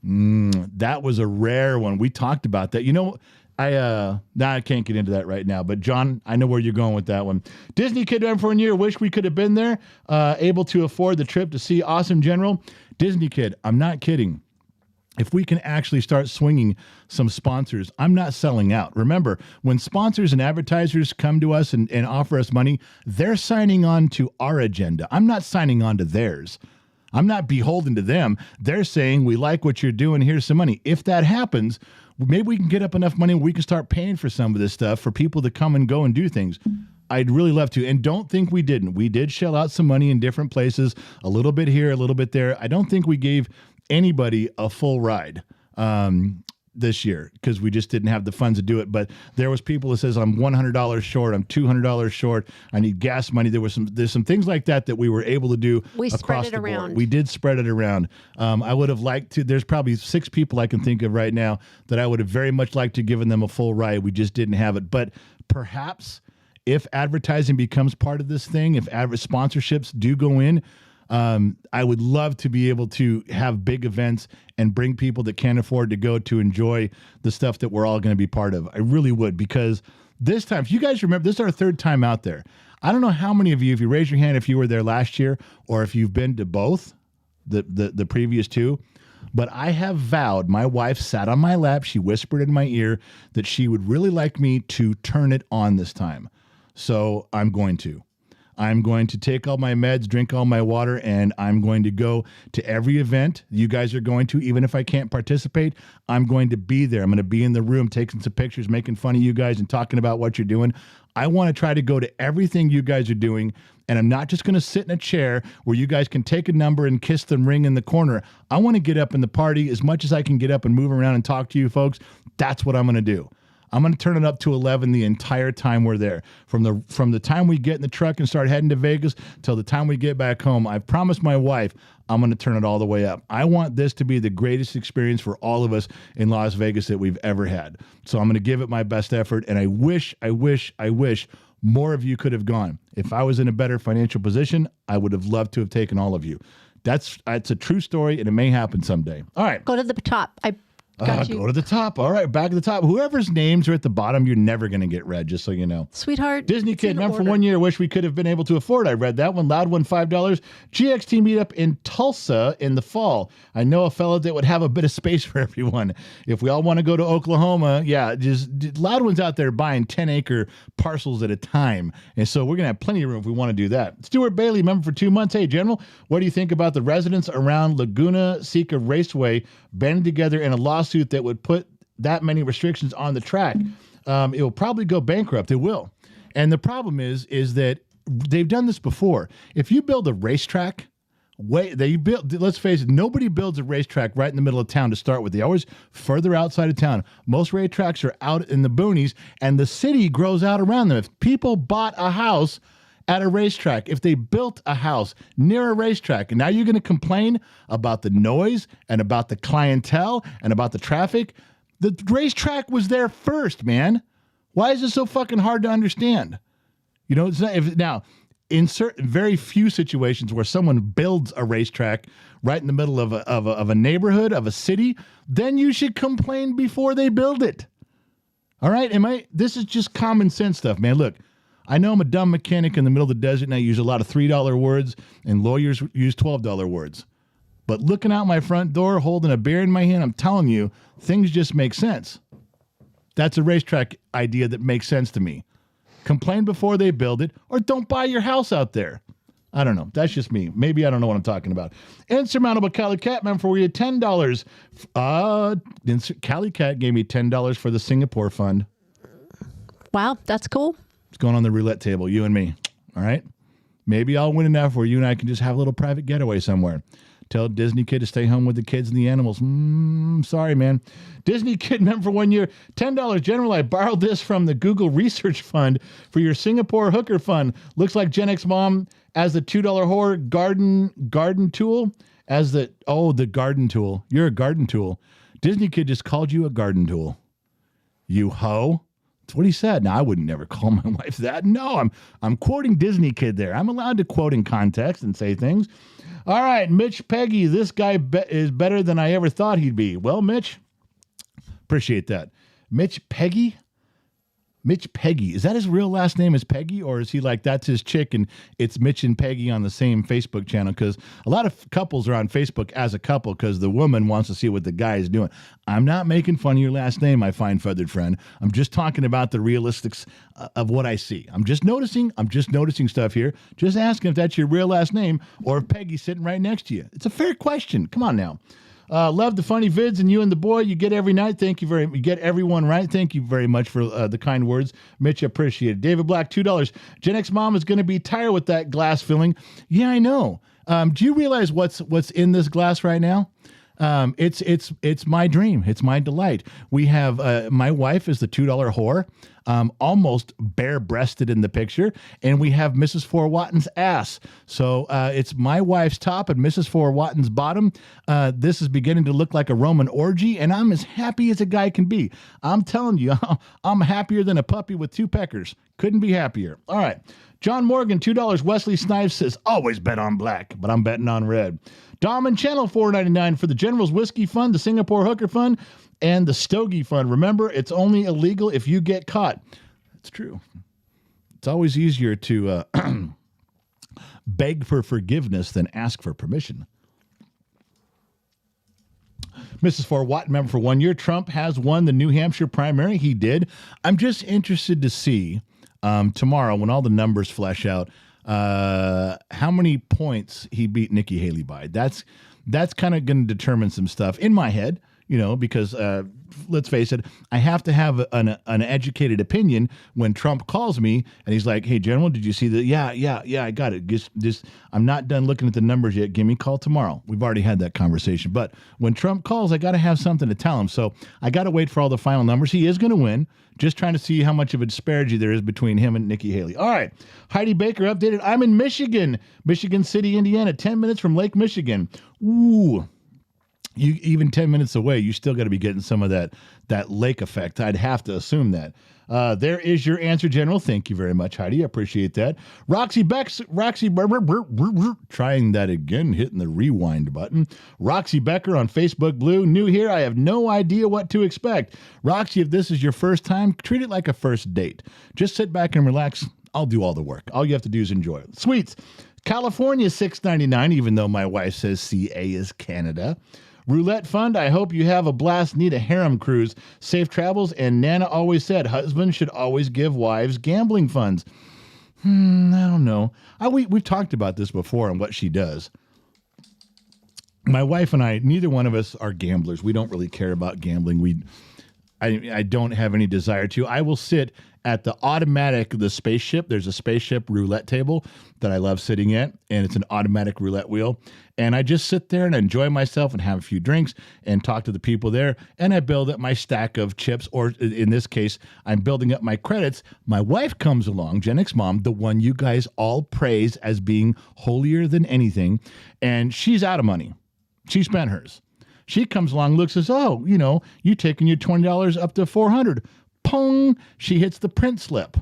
That was a rare one. We talked about that. You know, I can't get into that right now, but John, I know where you're going with that one. Disney Kid for a year. Wish we could have been there, able to afford the trip to see Awesome General. Disney Kid, I'm not kidding. If we can actually start swinging some sponsors, I'm not selling out. Remember, when sponsors and advertisers come to us and offer us money, they're signing on to our agenda. I'm not signing on to theirs. I'm not beholden to them. They're saying, we like what you're doing. Here's some money. If that happens, maybe we can get up enough money where we can start paying for some of this stuff for people to come and go and do things. I'd really love to. And don't think we didn't. We did shell out some money in different places, a little bit here, a little bit there. I don't think we gave anybody a full ride this year because we just didn't have the funds to do it. But there was people that says, I'm $100 short, I'm $200 short, I need gas money. There's some things like that we were able to do. We across spread it the board. around. We did spread it around. I would have liked to. There's probably 6 people I can think of right now that I would have very much liked to given them a full ride. We just didn't have it. But perhaps if advertising becomes part of this thing, if sponsorships do go in, I would love to be able to have big events and bring people that can't afford to go to enjoy the stuff that we're all going to be part of. I really would, because this time, if you guys remember, this is our 3rd time out there. I don't know how many of you, if you raise your hand, if you were there last year or if you've been to both the previous 2, but I have vowed, my wife sat on my lap, she whispered in my ear that she would really like me to turn it on this time. So I'm going to. I'm going to take all my meds, drink all my water, and I'm going to go to every event you guys are going to. Even if I can't participate, I'm going to be there. I'm going to be in the room taking some pictures, making fun of you guys and talking about what you're doing. I want to try to go to everything you guys are doing, and I'm not just going to sit in a chair where you guys can take a number and kiss the ring in the corner. I want to get up in the party as much as I can get up and move around and talk to you folks. That's what I'm going to do. I'm going to turn it up to 11 the entire time we're there. From the time we get in the truck and start heading to Vegas till the time we get back home, I've promised my wife I'm going to turn it all the way up. I want this to be the greatest experience for all of us in Las Vegas that we've ever had. So I'm going to give it my best effort, and I wish more of you could have gone. If I was in a better financial position, I would have loved to have taken all of you. It's a true story, and it may happen someday. All right. Go to the top. Go to the top. All right, back at the top. Whoever's names are at the bottom, you're never going to get read, just so you know. Sweetheart. Disney Kid, remember for 1 year, wish we could have been able to afford. I read that one. Loud one, $5. GXT meetup in Tulsa in the fall. I know a fellow that would have a bit of space for everyone. If we all want to go to Oklahoma, yeah, just Loud one's out there buying 10-acre parcels at a time. And so we're going to have plenty of room if we want to do that. Stuart Bailey, member for 2 months. Hey, General, what do you think about the residents around Laguna Seca Raceway banding together in a lawsuit that would put that many restrictions on the track? It will probably go bankrupt. It will. And the problem is that they've done this before. If you build a racetrack, let's face it, nobody builds a racetrack right in the middle of town to start with. They always further outside of town. Most racetracks are out in the boonies, and the city grows out around them. If people bought a house at a racetrack, if they built a house near a racetrack, and now you're going to complain about the noise and about the clientele and about the traffic, the racetrack was there first, man. Why is it so fucking hard to understand? You know, it's not, now, in certain very few situations where someone builds a racetrack right in the middle of a neighborhood, of a city, then you should complain before they build it. All right? This is just common sense stuff, man. Look, I know I'm a dumb mechanic in the middle of the desert, and I use a lot of $3 words, and lawyers use $12 words. But looking out my front door, holding a beer in my hand, I'm telling you, things just make sense. That's a racetrack idea that makes sense to me. Complain before they build it, or don't buy your house out there. I don't know. That's just me. Maybe I don't know what I'm talking about. Insurmountable Cali Cat, man, for we had $10. Cali Cat gave me $10 for the Singapore fund. Wow, that's cool. It's going on the roulette table, you and me. All right? Maybe I'll win enough where you and I can just have a little private getaway somewhere. Tell Disney Kid to stay home with the kids and the animals. Sorry, man. Disney Kid member for 1 year. $10. General, I borrowed this from the Google Research Fund for your Singapore hooker fund. Looks like Gen X Mom as the $2 whore garden tool. As the garden tool. You're a garden tool. Disney Kid just called you a garden tool. You hoe. That's what he said. Now, I would never call my wife that. No, I'm quoting Disney Kid there. I'm allowed to quote in context and say things. All right, Mitch Peggy, this guy is better than I ever thought he'd be. Well, Mitch, appreciate that. Mitch Peggy? Mitch Peggy. Is that his real last name is Peggy? Or is he like, that's his chick and it's Mitch and Peggy on the same Facebook channel? Because a lot of couples are on Facebook as a couple because the woman wants to see what the guy is doing. I'm not making fun of your last name, my fine feathered friend. I'm just talking about the realistics of what I see. I'm just noticing stuff here. Just asking if that's your real last name or if Peggy's sitting right next to you. It's a fair question. Come on now. Love the funny vids and you and the boy you get every night. Thank you very much. You get everyone right. Thank you very much for the kind words. Mitch, appreciate it. David Black, $2. Gen X mom is going to be tired with that glass filling. Yeah, I know. Do you realize what's in this glass right now? It's my dream. It's my delight. We have my wife is the $2 whore, almost bare-breasted in the picture, and we have Mrs. Four Watton's ass. So it's my wife's top and Mrs. Four Watton's bottom. This is beginning to look like a Roman orgy, and I'm as happy as a guy can be. I'm telling you, I'm happier than a puppy with two peckers. Couldn't be happier. All right. John Morgan, $2. Wesley Snipes says, always bet on black, but I'm betting on red. Dom and Channel, $4.99 for the General's Whiskey Fund, the Singapore Hooker Fund, and the Stogie Fund. Remember, it's only illegal if you get caught. It's true. It's always easier to beg for forgiveness than ask for permission. Mrs. Four Watt, member for 1 year. Trump has won the New Hampshire primary. He did. I'm just interested to see tomorrow when all the numbers flesh out how many points he beat Nikki Haley by. That's kind of going to determine some stuff in my head, because let's face it, I have to have an educated opinion when Trump calls me and he's like, hey, General, did you see that? Yeah, I got it. Just I'm not done looking at the numbers yet. Give me a call tomorrow. We've already had that conversation. But when Trump calls, I got to have something to tell him. So I got to wait for all the final numbers. He is going to win. Just trying to see how much of a disparity there is between him and Nikki Haley. All right. Heidi Baker updated. I'm in Michigan City, Indiana, 10 minutes from Lake Michigan. Ooh. You even 10 minutes away, you still got to be getting some of that lake effect. I'd have to assume that. There is your answer, General. Thank you very much, Heidi. I appreciate that. Roxy, trying that again, hitting the rewind button. Roxy Becker on Facebook Blue. New here. I have no idea what to expect. Roxy, if this is your first time, treat it like a first date. Just sit back and relax. I'll do all the work. All you have to do is enjoy it. Sweets. California, $6.99, even though my wife says CA is Canada. Roulette Fund, I hope you have a blast. Need a harem cruise. Safe travels. And Nana always said husbands should always give wives gambling funds. I don't know. We've talked about this before and what she does. My wife and I, neither one of us are gamblers. We don't really care about gambling. I don't have any desire to. I will sit at the spaceship. There's a spaceship roulette table that I love sitting at, and it's an automatic roulette wheel. And I just sit there and enjoy myself and have a few drinks and talk to the people there. And I build up my stack of chips, or in this case, I'm building up my credits. My wife comes along, Gen X Mom, the one you guys all praise as being holier than anything, and she's out of money. She spent hers. She comes along, looks as, you taking your $20 up to $400. Pong! She hits the print slip.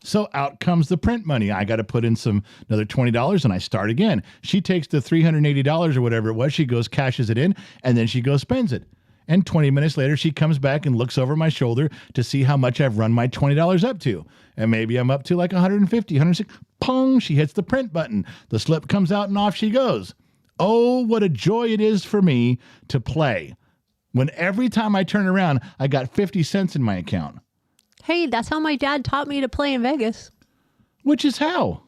So out comes the print money. I got to put in another $20 and I start again. She takes the $380 or whatever it was. She goes, cashes it in, and then she goes, spends it. And 20 minutes later, she comes back and looks over my shoulder to see how much I've run my $20 up to. And maybe I'm up to like 150, 160. Pong! She hits the print button. The slip comes out and off she goes. Oh, what a joy it is for me to play. When every time I turn around, I got 50 cents in my account. Hey, that's how my dad taught me to play in Vegas. Which is how?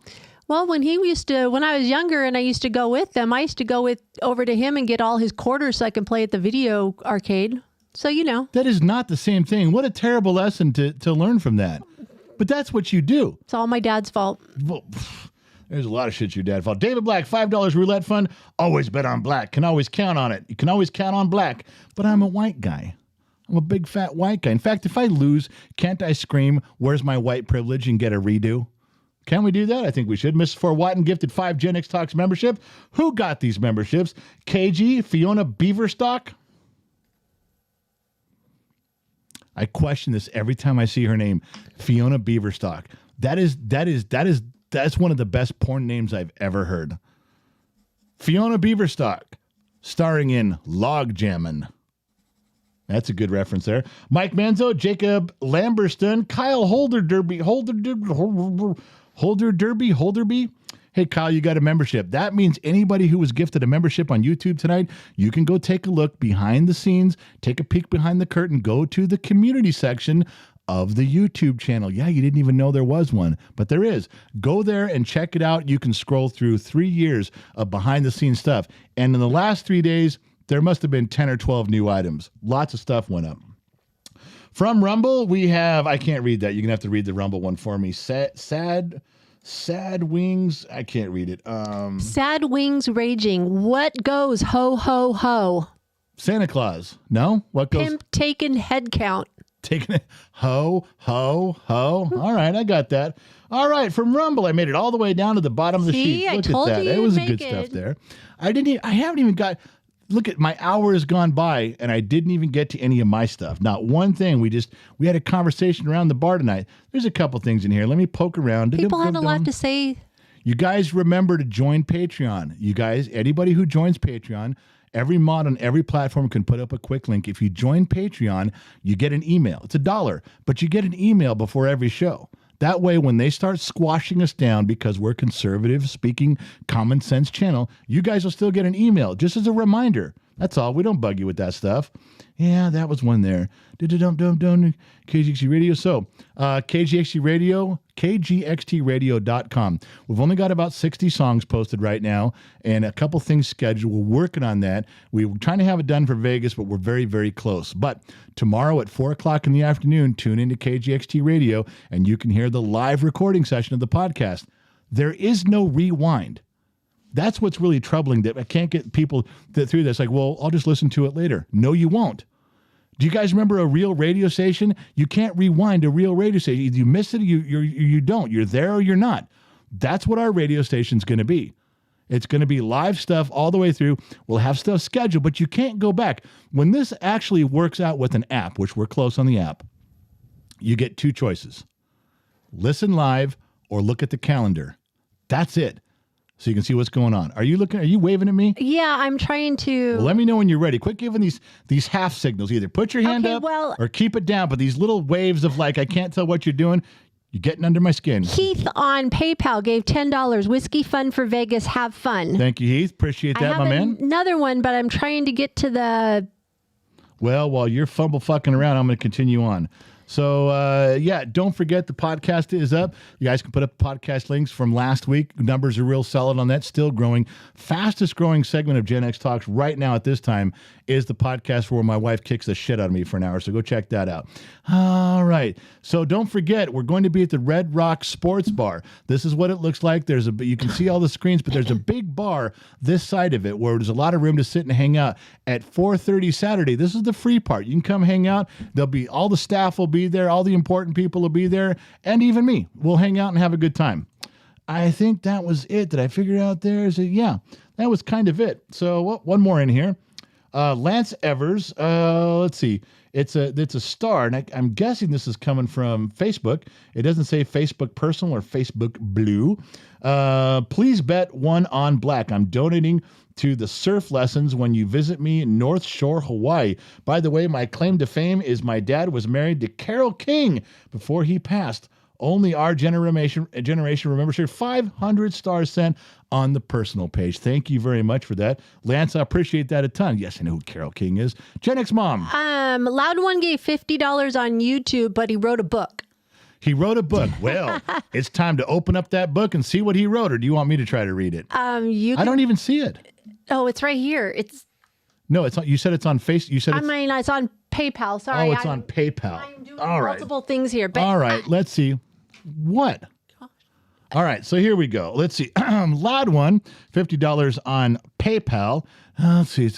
Well, when I was younger and I used to go with them, I used to go over to him and get all his quarters so I can play at the video arcade. So, That is not the same thing. What a terrible lesson to learn from that. But that's what you do. It's all my dad's fault. Well, there's a lot of shit your dad fault. David Black, $5 roulette fund. Always bet on black. Can always count on it. You can always count on black. But I'm a white guy. I'm a big fat white guy. In fact, if I lose, can't I scream, where's my white privilege, and get a redo? Can we do that? I think we should. Mrs. Fort Watton gifted 5 Gen X Talks membership. Who got these memberships? KG, Fiona Beaverstock. I question this every time I see her name, Fiona Beaverstock. That's one of the best porn names I've ever heard. Fiona Beaverstock, starring in Log Jammin'. That's a good reference there. Mike Manzo, Jacob Lamberston, Kyle Holderby. Hey, Kyle, you got a membership. That means anybody who was gifted a membership on YouTube tonight, you can go take a look behind the scenes, take a peek behind the curtain, go to the community section of the YouTube channel. Yeah, you didn't even know there was one, but there is. Go there and check it out. You can scroll through 3 years of behind the scenes stuff. And in the last 3 days, there must have been 10 or 12 new items. Lots of stuff went up. From Rumble, we have, I can't read that. You're going to have to read the Rumble one for me. Sad Wings. I can't read it. Sad Wings Raging. What goes ho, ho, ho? Santa Claus. No? What goes? Pimp taken head count. Taking it. Ho, ho, ho. All right, I got that. All right, from Rumble, I made it all the way down to the bottom of the sheet. I Look told at that. you It was you'd good make stuff it. there. I haven't even got, look at my hour has gone by and I didn't even get to any of my stuff. Not one thing. We had a conversation around the bar tonight. There's a couple things in here. Let me poke around. People had a lot to say. You guys remember to join Patreon. You guys, anybody who joins Patreon, every mod on every platform can put up a quick link. If you join Patreon, you get an email. It's $1, but you get an email before every show. That way, when they start squashing us down because we're conservative speaking, common sense channel, you guys will still get an email just as a reminder. That's all. We don't bug you with that stuff. Yeah, that was one there. KGXT Radio. So, KGXT Radio, KGXTradio.com. We've only got about 60 songs posted right now and a couple things scheduled. We're working on that. We were trying to have it done for Vegas, but we're very, very close. But tomorrow at 4 o'clock in the afternoon, tune into KGXT Radio and you can hear the live recording session of the podcast. There is no rewind. That's what's really troubling, that I can't get people through this. Like, well, I'll just listen to it later. No, you won't. Do you guys remember a real radio station? You can't rewind a real radio station. Either you miss it or you don't. You're there or you're not. That's what our radio station's going to be. It's going to be live stuff all the way through. We'll have stuff scheduled, but you can't go back. When this actually works out with an app, which we're close on the app, you get two choices. Listen live or look at the calendar. That's it. So you can see what's going on. Are you waving at me? Yeah, I'm trying to. Well, let me know when you're ready. Quit giving these half signals. Either put your hand up or keep it down. But these little waves of like, I can't tell what you're doing. You're getting under my skin. Heath on PayPal gave $10. Whiskey Fun for Vegas. Have fun. Thank you, Heath. Appreciate that, my man. Another one, but I'm trying to get to the. Well, while you're fucking around, I'm going to continue on. So, don't forget the podcast is up. You guys can put up podcast links from last week. Numbers are real solid on that. Still growing. Fastest growing segment of Gen X Talks right now at this time is the podcast where my wife kicks the shit out of me for an hour. So go check that out. All right. So don't forget, we're going to be at the Red Rock Sports Bar. This is what it looks like. You can see all the screens, but there's a big bar this side of it where there's a lot of room to sit and hang out at 4:30 Saturday. This is the free part. You can come hang out. All the staff will be there. All the important people will be there. And even me. We'll hang out and have a good time. I think that was it. Did I figure it out there? Yeah, that was kind of it. So one more in here. Lance Evers. Let's see. It's a star, and I'm guessing this is coming from Facebook. It doesn't say Facebook Personal or Facebook Blue. Please bet one on black. I'm donating to the surf lessons when you visit me in North Shore, Hawaii. By the way, my claim to fame is my dad was married to Carole King before he passed. Only our generation remembers her. 500 stars sent on the personal page. Thank you very much for that. Lance, I appreciate that a ton. Yes, I know who Carole King is. Gen X Mom. Loud One gave $50 on YouTube, but he wrote a book. He wrote a book. Well, it's time to open up that book and see what he wrote, or do you want me to try to read it? I don't even see it. Oh, it's right here. No, it's on. You said it's on Facebook. You said it's on PayPal. Sorry. Oh, it's on PayPal. I'm doing multiple things here. But all right, let's see. What? All right, so here we go. Let's see. Loud One, $50 on PayPal. Let's see.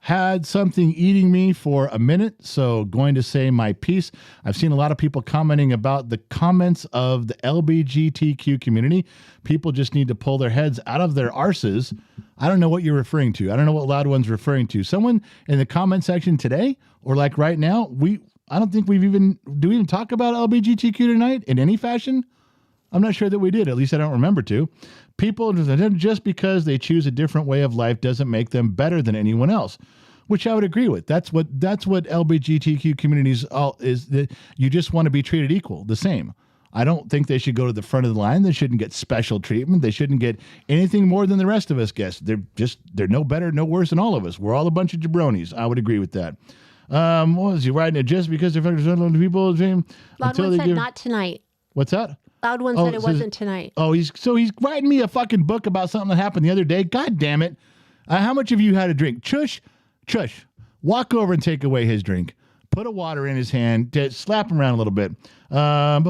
had something eating me for a minute, so going to say my piece. I've seen a lot of people commenting about the comments of the LGBTQ community. People just need to pull their heads out of their arses. I don't know what you're referring to. I don't know what Loud One's referring to. Someone in the comment section today, or like right now, I don't think do we even talk about LGBTQ tonight in any fashion? I'm not sure that we did. At least I don't remember to. People, just because they choose a different way of life doesn't make them better than anyone else, which I would agree with. That's what LGBTQ communities is, that you just want to be treated equal, the same. I don't think they should go to the front of the line. They shouldn't get special treatment. They shouldn't get anything more than the rest of us get. They're no better, no worse than all of us. We're all a bunch of jabronis. I would agree with that. What was he writing it? Just because they're people, Loud One said not tonight. What's that? Loud One said it wasn't tonight. Oh, he's writing me a fucking book about something that happened the other day. God damn it. How much of you had a drink? Chush, walk over and take away his drink. Put a water in his hand, slap him around a little bit. I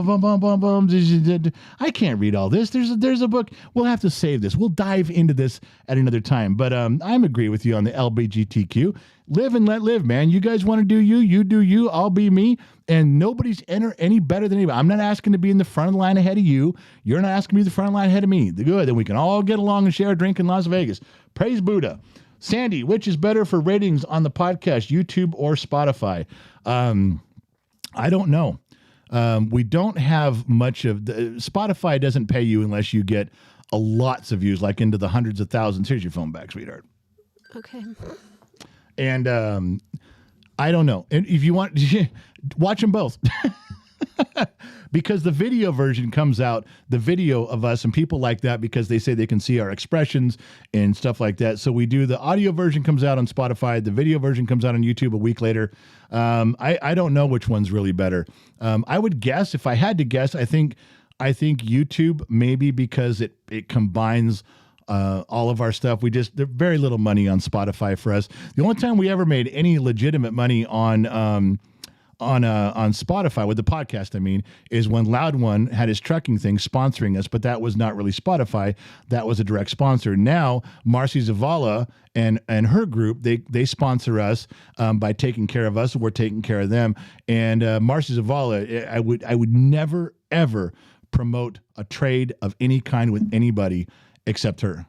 can't read all this. There's a book. We'll have to save this. We'll dive into this at another time. But I'm agree with you on the LGBTQ. Live and let live, man. You guys want to do you. You do you. I'll be me. And nobody's any better than anybody. I'm not asking to be in the front of the line ahead of you. You're not asking me the front of the line ahead of me. Good. Then we can all get along and share a drink in Las Vegas. Praise Buddha. Sandy, which is better for ratings on the podcast, YouTube or Spotify? I don't know. We don't have much of Spotify doesn't pay you unless you get lots of views, like into the hundreds of thousands. Here's your phone back, sweetheart. Okay. And I don't know. And if you want, watch them both. Because the video version comes out, the video of us and people like that, because they say they can see our expressions and stuff like that. So we do the audio version comes out on Spotify. The video version comes out on YouTube a week later. I don't know which one's really better. I would guess, if I had to guess, I think YouTube, maybe because it combines all of our stuff. There's very little money on Spotify for us. The only time we ever made any legitimate money on Spotify with the podcast, is when Loud One had his trucking thing sponsoring us, but that was not really Spotify. That was a direct sponsor. Now, Marcy Zavala and her group, they sponsor us by taking care of us. We're taking care of them. And Marcy Zavala, I would never, ever promote a trade of any kind with anybody except her.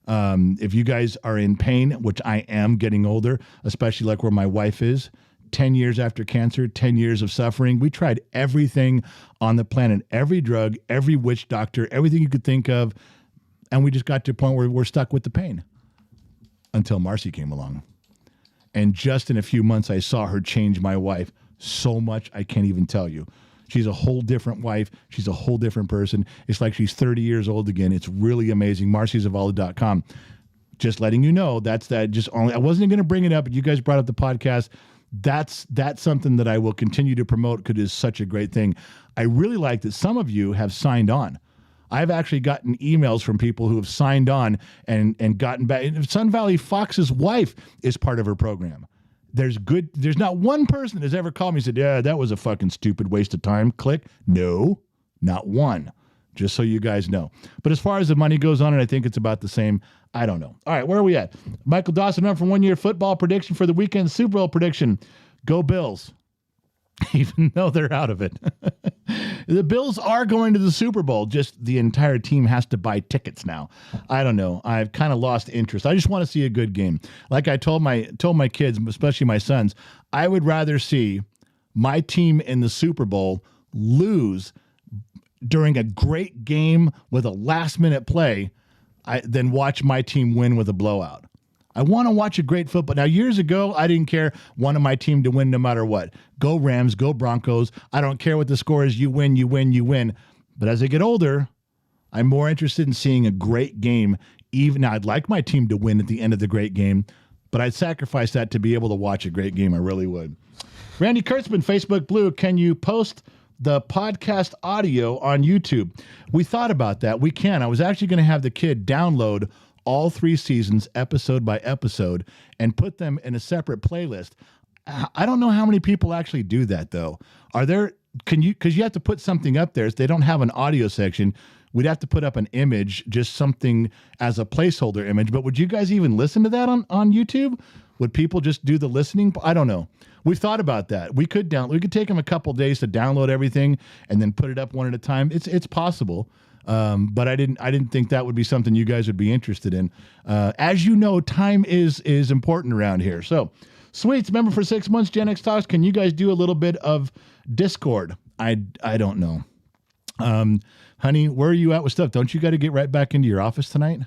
If you guys are in pain, which I am getting older, especially like where my wife is, 10 years after cancer, 10 years of suffering. We tried everything on the planet, every drug, every witch doctor, everything you could think of. And we just got to a point where we're stuck with the pain until Marcy came along. And just in a few months, I saw her change my wife so much, I can't even tell you. She's a whole different wife. She's a whole different person. It's like she's 30 years old again. It's really amazing. MarcyZavala.com. Just letting you know, I wasn't going to bring it up, but you guys brought up the podcast. That's something that I will continue to promote because it is such a great thing. I really like that some of you have signed on. I've actually gotten emails from people who have signed on and gotten back. Sun Valley Fox's wife is part of her program. There's not one person that has ever called me and said, yeah, that was a fucking stupid waste of time. Click. No, not one. Just so you guys know. But as far as the money goes on, and I think it's about the same. I don't know. All right, where are we at? Michael Dawson up from 1 year football prediction for the weekend Super Bowl prediction. Go Bills. Even though they're out of it. The Bills are going to the Super Bowl. Just the entire team has to buy tickets now. I don't know. I've kind of lost interest. I just want to see a good game. Like I told my kids, especially my sons, I would rather see my team in the Super Bowl lose during a great game with a last-minute play than watch my team win with a blowout. I want to watch a great football. Now, years ago, I didn't care. Wanted my team to win no matter what. Go Rams, go Broncos. I don't care what the score is. You win, you win, you win. But as I get older, I'm more interested in seeing a great game. Now, I'd like my team to win at the end of the great game, but I'd sacrifice that to be able to watch a great game. I really would. Randy Kurtzman, Facebook Blue, can you post the podcast audio on YouTube? We thought about that. We can. I was actually going to have the kid download all 3 seasons, episode by episode, and put them in a separate playlist. I don't know how many people actually do that, though. Because you have to put something up there. If they don't have an audio section, we'd have to put up an image, just something as a placeholder image. But would you guys even listen to that on YouTube? Would people just do the listening? I don't know. We've thought about that. We could take them a couple days to download everything and then put it up one at a time. It's possible. But I didn't think that would be something you guys would be interested in. As you know, time is important around here. So, Sweets, member for 6 months, Gen X Talks. Can you guys do a little bit of Discord? I don't know. Honey, where are you at with stuff? Don't you got to get right back into your office tonight?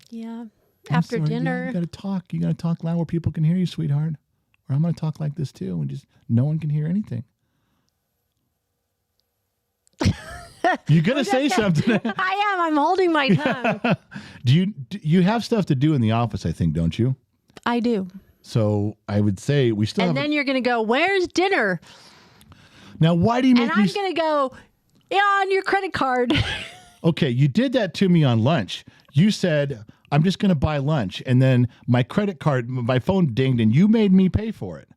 Yeah. After dinner. You got to talk. You got to talk loud where people can hear you, sweetheart. Or I'm going to talk like this too, and just no one can hear anything. You're going to say something. I am. I'm holding my tongue. Do you have stuff to do in the office, I think, don't you? I do. So I would say we still have... And then you're going to go, where's dinner? Now, why do you make me... And I'm going to go, yeah, on your credit card. Okay, you did that to me on lunch. You said, I'm just going to buy lunch. And then my credit card, my phone dinged, and you made me pay for it.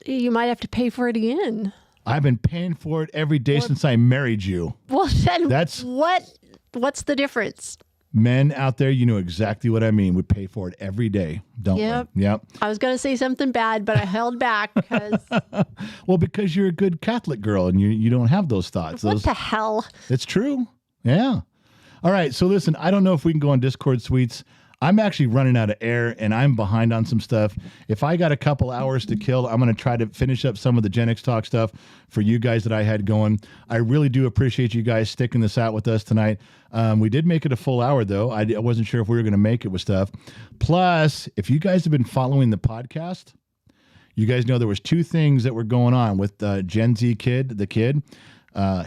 You might have to pay for it again. I've been paying for it every day since I married you. Well, then what's the difference? Men out there, you know exactly what I mean. We pay for it every day, don't we? Yep. I was going to say something bad, but I held back because... Well, because you're a good Catholic girl and you don't have those thoughts. What the hell? It's true. Yeah. All right. So listen, I don't know if we can go on Discord, Sweets. I'm actually running out of air and I'm behind on some stuff. If I got a couple hours to kill, I'm going to try to finish up some of the Gen X Talk stuff for you guys that I had going. I really do appreciate you guys sticking this out with us tonight. We did make it a full hour, though. I wasn't sure if we were going to make it with stuff. Plus, if you guys have been following the podcast, you guys know there was two things that were going on with Gen Z kid, the kid.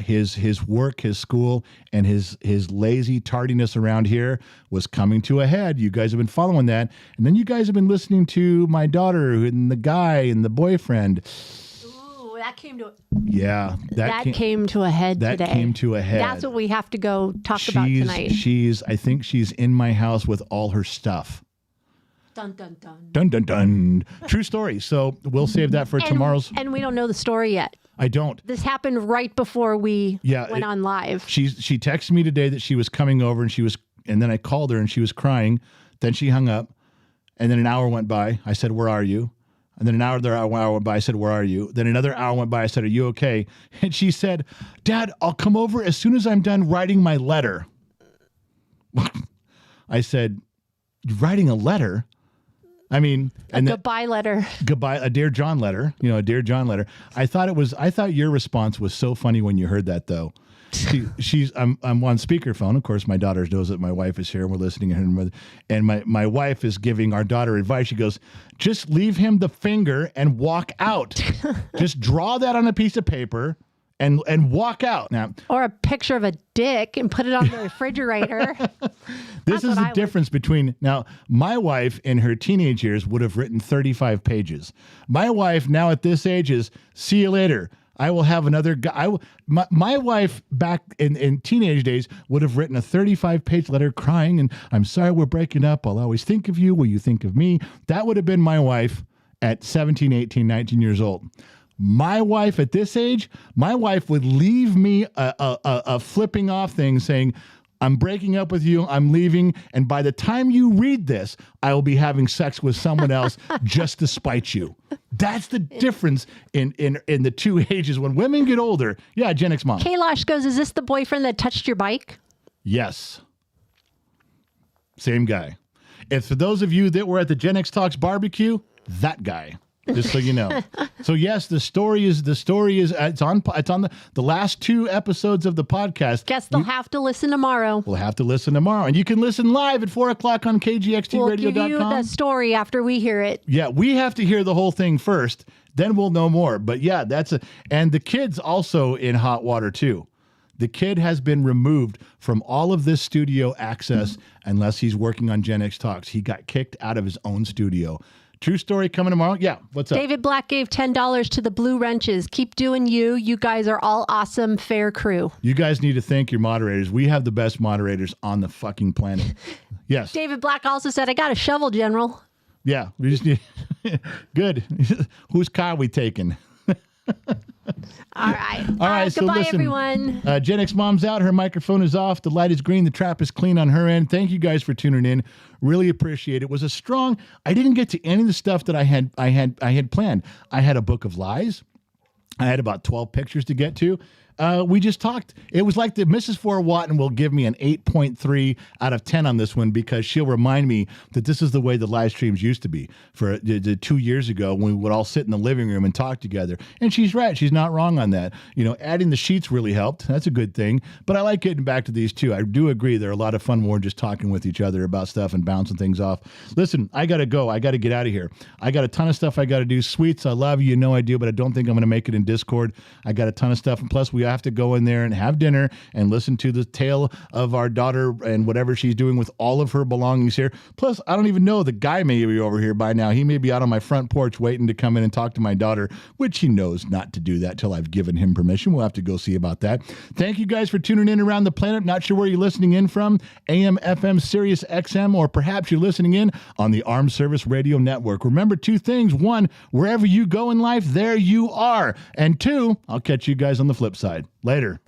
His work, his school, and his lazy tardiness around here was coming to a head. You guys have been following that. And then you guys have been listening to my daughter and the guy and the boyfriend. Ooh, that came to... Yeah. That came to a head today. That came to a head. That's what we have to go talk about tonight. I think she's in my house with all her stuff. Dun, dun, dun. Dun, dun, dun. True story. So we'll save that for tomorrow's. And we don't know the story yet. I don't. This happened right before we went on live. She texted me today that she was coming over and then I called her and she was crying. Then she hung up and then an hour went by. I said, "Where are you?" And then another hour went by. I said, "Where are you?" Then another hour went by. I said, "Are you okay?" And she said, "Dad, I'll come over as soon as I'm done writing my letter." I said, "You're writing a letter?" I mean, goodbye letter. Goodbye, a Dear John letter. A Dear John letter. I thought your response was so funny when you heard that, though. I'm on speakerphone. Of course, my daughter knows that my wife is here and we're listening to her. And my wife is giving our daughter advice. She goes, "Just leave him the finger and walk out. Just draw that on a piece of paper and walk out." Now, or a picture of a dick and put it on the refrigerator. This is the difference between, now, my wife in her teenage years would have written 35 pages. My wife now at this age is, "See you later. I will have another guy." My wife back in teenage days would have written a 35-page letter crying, and "I'm sorry we're breaking up. I'll always think of you. Will you think of me?" That would have been my wife at 17, 18, 19 years old. My wife at this age, my wife would leave me a flipping off thing saying, "I'm breaking up with you, I'm leaving, and by the time you read this, I will be having sex with someone else just to spite you." That's the difference in the two ages. When women get older, yeah, Gen X mom. Kailash goes, "Is this the boyfriend that touched your bike?" Yes. Same guy. And for those of you that were at the Gen X Talks barbecue, that guy. Just so you know. So yes, the story is it's on the last two episodes of the podcast. Guess they'll have to listen tomorrow. We'll have to listen tomorrow. And you can listen live at 4:00 on KGXTradio.com. We'll give you the story after we hear it. Yeah, we have to hear the whole thing first, then we'll know more. But yeah, and the kid's also in hot water too. The kid has been removed from all of this studio access unless he's working on Gen X Talks. He got kicked out of his own studio. True story coming tomorrow. Yeah, what's up? David Black gave $10 to the Blue Wrenches. Keep doing you. You guys are all awesome, fair crew. You guys need to thank your moderators. We have the best moderators on the fucking planet. Yes. David Black also said, "I got a shovel, General." Yeah, we just need... Good. Whose car are we taking? All right. All right. So Goodbye, listen, everyone. Gen X Mom's out. Her microphone is off. The light is green. The trap is clean on her end. Thank you guys for tuning in. Really appreciate it. It was a strong. I didn't get to any of the stuff that I had planned. I had a book of lies. I had about 12 pictures to get to. We just talked. It was like the Mrs. Fort Watton will give me an 8.3 out of 10 on this one because she'll remind me that this is the way the live streams used to be for 2 years ago when we would all sit in the living room and talk together. And she's right. She's not wrong on that. You know, adding the sheets really helped. That's a good thing. But I like getting back to these too. I do agree they're a lot of fun when we're just talking with each other about stuff and bouncing things off. Listen, I got to go. I got to get out of here. I got a ton of stuff I got to do. Sweets, I love you. You know I do, but I don't think I'm going to make it in Discord. I got a ton of stuff. And plus, we have to go in there and have dinner and listen to the tale of our daughter and whatever she's doing with all of her belongings here. Plus, I don't even know. The guy may be over here by now. He may be out on my front porch waiting to come in and talk to my daughter, which he knows not to do that till I've given him permission. We'll have to go see about that. Thank you guys for tuning in around the planet. Not sure where you're listening in from, AM, FM, Sirius XM, or perhaps you're listening in on the Armed Service Radio Network. Remember two things. One, wherever you go in life, there you are. And two, I'll catch you guys on the flip side. Later.